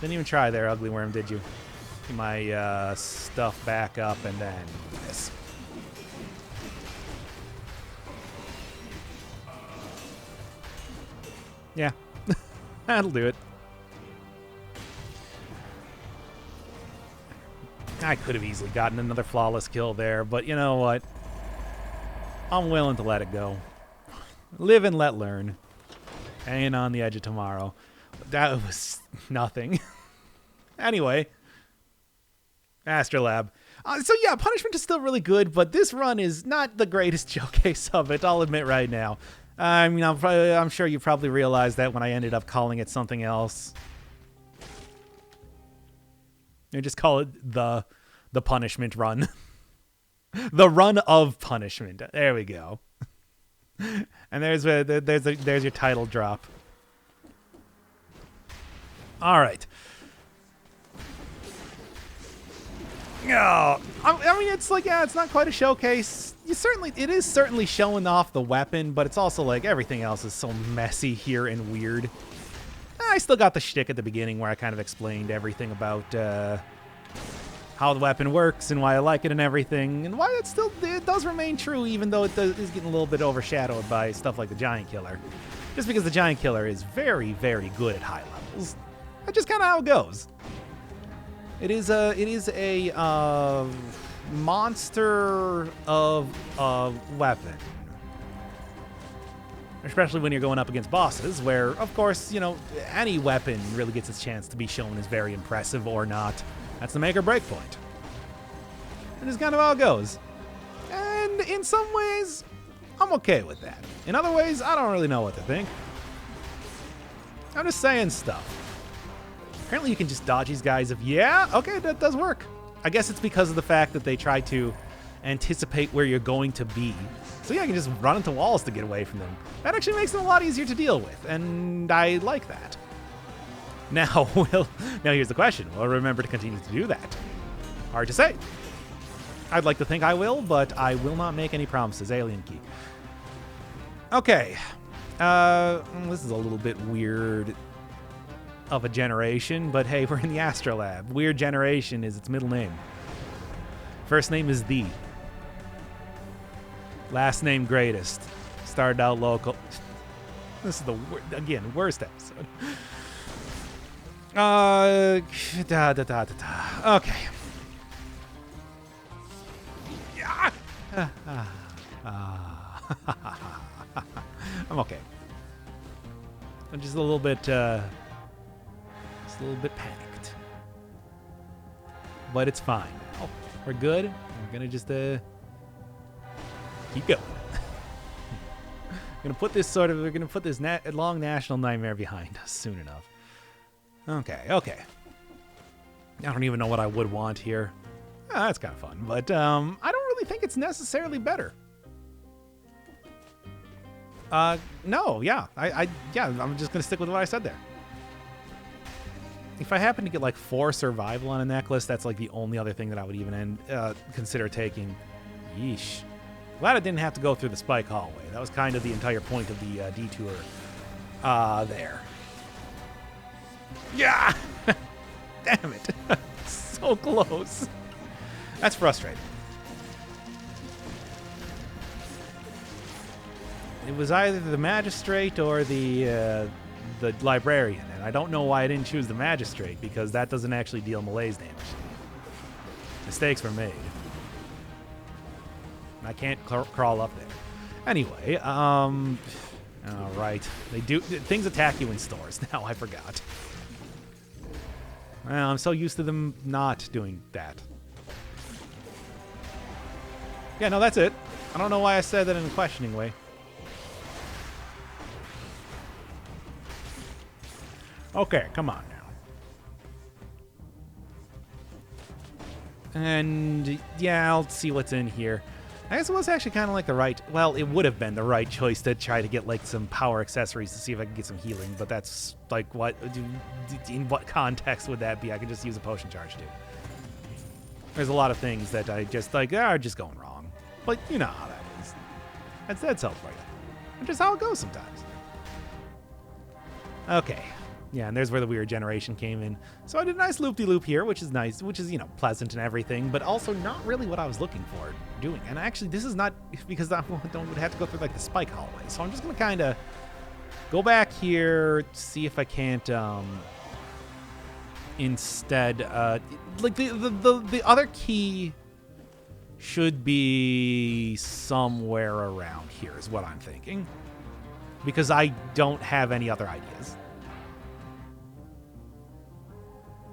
Didn't even try there, Ugly Worm, did you? Get my stuff back up and then this. Yeah. That'll do it. I could have easily gotten another flawless kill there, but you know what? I'm willing to let it go. Live and let learn. Hanging on the edge of tomorrow. That was nothing. Anyway. Astrolab. So yeah, Punishment is still really good, but this run is not the greatest showcase of it, I'll admit right now. I mean, I'm sure you probably realized that when I ended up calling it something else. You just call it the Punishment run. The run of Punishment. There we go. And there's your title drop. All right. Oh, I mean, it's like, yeah, it's not quite a showcase. It is certainly showing off the weapon, but it's also like everything else is so messy here and weird. I still got the shtick at the beginning where I kind of explained everything about how the weapon works and why I like it and everything, and why it does remain true, even though it is getting a little bit overshadowed by stuff like the Giant Killer. Just because the Giant Killer is very, very good at high levels. That's just kind of how it goes. It is a monster of a weapon. Especially when you're going up against bosses, where, of course, you know, any weapon really gets its chance to be shown as very impressive or not. That's the make or break point. And it's kind of how it goes. And in some ways, I'm okay with that. In other ways, I don't really know what to think. I'm just saying stuff. Apparently you can just dodge these guys yeah, okay, that does work. I guess it's because of the fact that they try to anticipate where you're going to be. So yeah, I can just run into walls to get away from them. That actually makes them a lot easier to deal with, and I like that. Now here's the question. Will I remember to continue to do that? Hard to say. I'd like to think I will, but I will not make any promises. Alien Key. Okay. This is a little bit weird of a generation, but hey, we're in the Astrolab. Weird Generation is its middle name. First name is The. Last name Greatest. started out local. This is the worst episode. Okay. Yeah. I'm okay. I'm just a little bit panicked, but it's fine. Oh, we're good. We're gonna just keep going. We're gonna put this long national nightmare behind us soon enough. Okay. I don't even know what I would want here. That's kind of fun, but I don't really think it's necessarily better. No, yeah, I'm just gonna stick with what I said there. If I happen to get like 4 survival on a necklace, that's like the only other thing that I would even consider taking. Yeesh. Glad I didn't have to go through the spike hallway. That was kind of the entire point of the detour there. Yeah! Damn it. So close. That's frustrating. It was either the magistrate or the librarian, and I don't know why I didn't choose the magistrate, because that doesn't actually deal malaise damage. Mistakes were made. I can't crawl up there. Anyway, all right. Things attack you in stores now. I forgot. Well, I'm so used to them not doing that. Yeah, no, that's it. I don't know why I said that in a questioning way. Okay, come on now. And yeah, I'll see what's in here. I guess it was actually kind of like it would have been the right choice to try to get like some power accessories to see if I could get some healing, but that's like in what context would that be? I could just use a potion charge too. There's a lot of things that I just are just going wrong. But you know how that is. That's help for you. That's just how it goes sometimes. Okay. Yeah, and there's where the weird generation came in. So I did a nice loop-de-loop here, which is nice, which is, pleasant and everything, but also not really what I was looking for doing. And actually, this is not, because I don't have to go through, like, the spike hallway. So I'm just going to kind of go back here, see if I can't, instead, like, the other key should be somewhere around here, is what I'm thinking. Because I don't have any other ideas.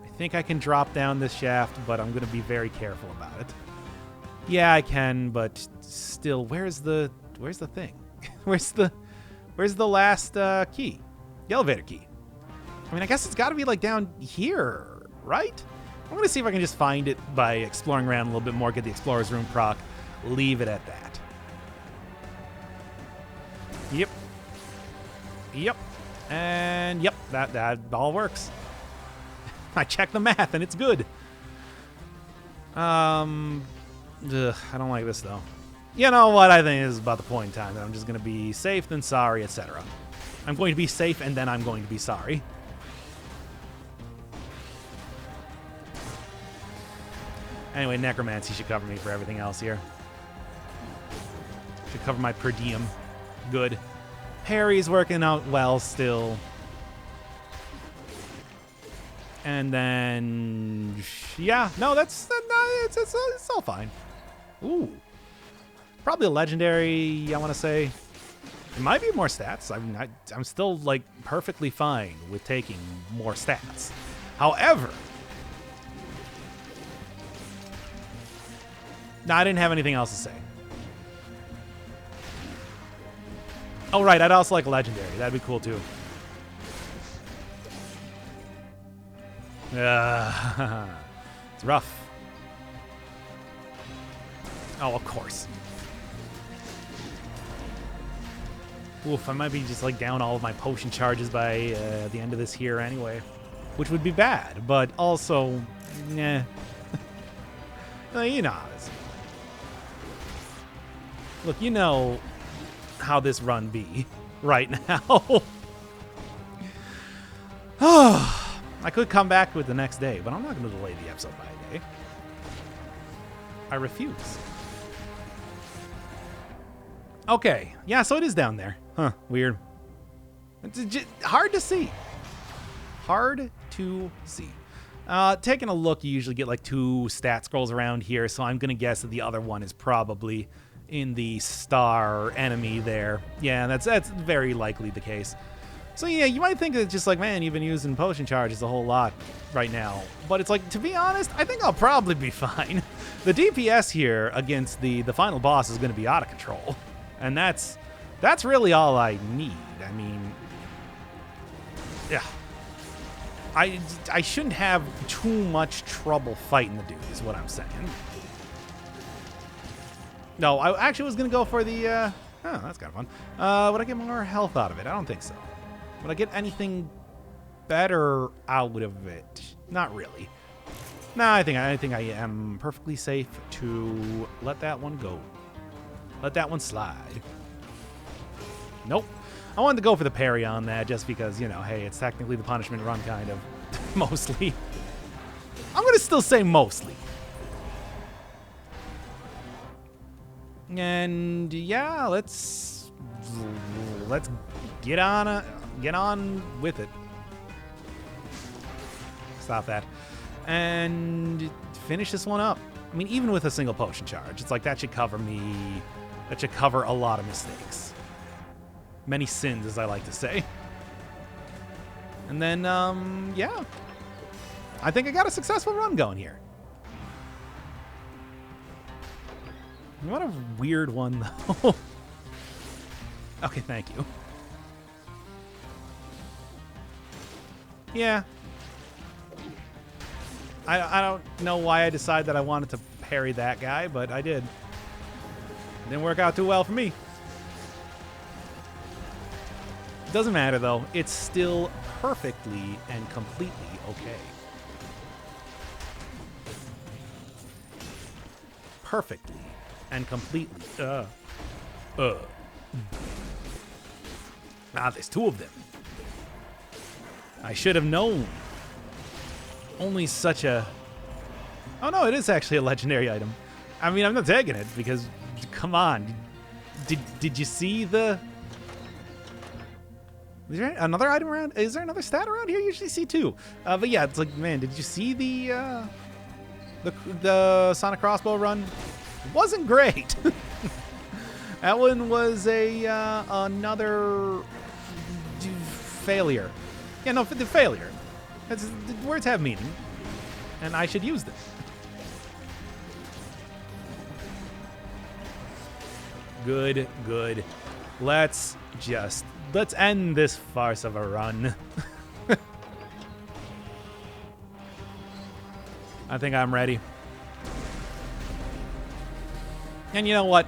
I think I can drop down this shaft, but I'm going to be very careful about it. Yeah, I can, but still, where's the thing? where's the last key? The elevator key. I mean, I guess it's got to be like down here, right? I'm going to see if I can just find it by exploring around a little bit more, get the Explorer's Room proc, leave it at that. Yep. And yep, that all works. I checked the math, and it's good. I don't like this, though. You know what? I think this is about the point in time that I'm just going to be safe, then sorry, etc. I'm going to be safe, and then I'm going to be sorry. Anyway, Necromancy should cover me for everything else here. Should cover my per diem. Good. Parry's working out well still. And then, yeah, no, it's all fine. Ooh, probably a legendary. I want to say it might be more stats. I'm still like perfectly fine with taking more stats. However, no, I didn't have anything else to say. Oh right, I'd also like a legendary. That'd be cool too. It's rough. Oh, of course. Oof, I might be just like down all of my potion charges by the end of this here anyway. Which would be bad, but also, nah. You know how this is. Look, you know how this run be right now. I could come back with the next day, but I'm not going to delay the episode by a day. I refuse. Okay. Yeah, so it is down there. Huh. Weird. It's just hard to see. Hard to see. Taking a look, you usually get like 2 stat scrolls around here, so I'm going to guess that the other one is probably in the star enemy there. Yeah, that's very likely the case. So yeah, you might think it's just like, man, you've been using potion charges a whole lot right now. But it's like, to be honest, I think I'll probably be fine. The DPS here against the final boss is going to be out of control. And that's really all I need. I mean, yeah. I shouldn't have too much trouble fighting the dude, is what I'm saying. No, I actually was going to go for the, oh, that's kind of fun. Would I get more health out of it? I don't think so. Would I get anything better out of it? Not really. No, I think I am perfectly safe to let that one go. Let that one slide. Nope. I wanted to go for the parry on that just because, you know, hey, it's technically the punishment run, kind of. Mostly. I'm going to still say mostly. And yeah, let's get on with it. Stop that. And finish this one up. I mean, even with a single potion charge, it's like that should cover me. That should cover a lot of mistakes. Many sins, as I like to say. And then, yeah. I think I got a successful run going here. What a weird one, though. Okay, thank you. Yeah. I don't know why I decided that I wanted to parry that guy, but I did. It didn't work out too well for me. Doesn't matter, though. It's still perfectly and completely okay. Perfectly and completely. Ah, there's 2 of them. I should have known. Only such a... Oh, no, it is actually a legendary item. I mean, I'm not taking it because, come on. Did you see the... Is there another item around? Is there another stat around here? You usually see 2. But yeah, it's like, man, did you see the Sonic Crossbow run? It wasn't great. That one was another failure. Yeah, no, the failure. The words have meaning, and I should use them. Good, good. Let's end this farce of a run. I think I'm ready. And you know what?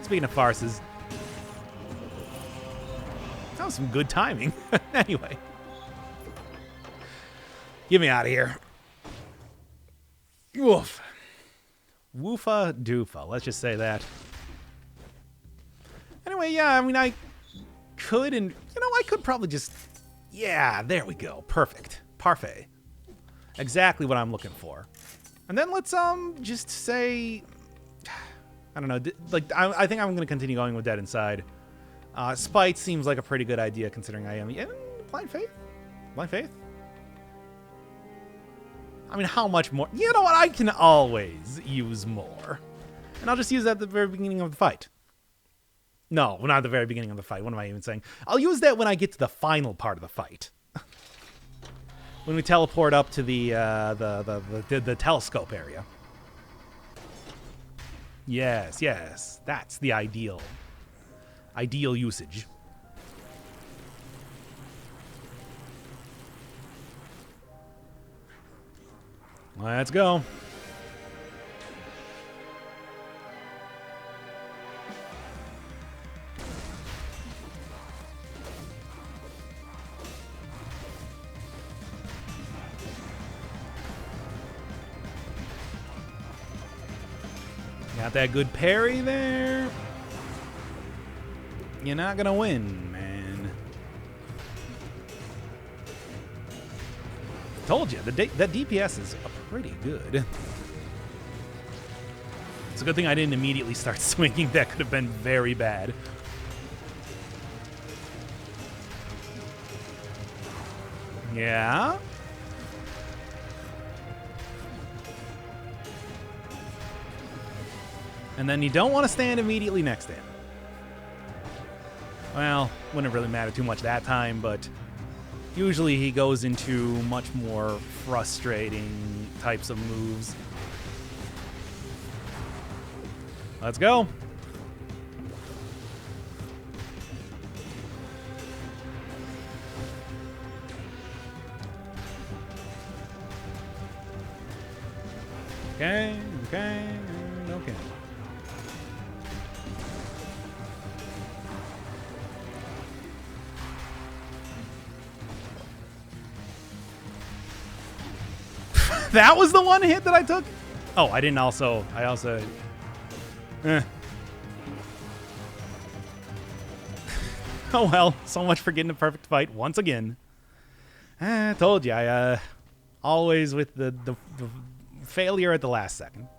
Speaking of farces, that was some good timing. Anyway. Get me out of here. Woof. Woofa doofa. Let's just say that. Anyway, yeah, I mean, I could, and, you know, I could probably just... Yeah, there we go. Perfect. Parfait. Exactly what I'm looking for. And then let's, just say... I don't know. Like, I think I'm going to continue going with Dead Inside. Spite seems like a pretty good idea, considering I am... Yeah, Blind Faith? Blind Faith? I mean, how much more? You know what? I can always use more. And I'll just use that at the very beginning of the fight. No, not at the very beginning of the fight. What am I even saying? I'll use that when I get to the final part of the fight. When we teleport up to the telescope area. Yes, yes. That's the ideal usage. Let's go. Got that good parry there. You're not gonna win, man. Told you, that DPS is pretty good. It's a good thing I didn't immediately start swinging. That could have been very bad. Yeah. And then you don't want to stand immediately next to him. Well, wouldn't really matter too much that time, but usually he goes into much more frustrating types of moves. Let's go. Okay, okay, okay. That was the one hit that I took? Oh, I didn't also... I also... Oh well, so much for getting a perfect fight once again. I told you, I always with the failure at the last second.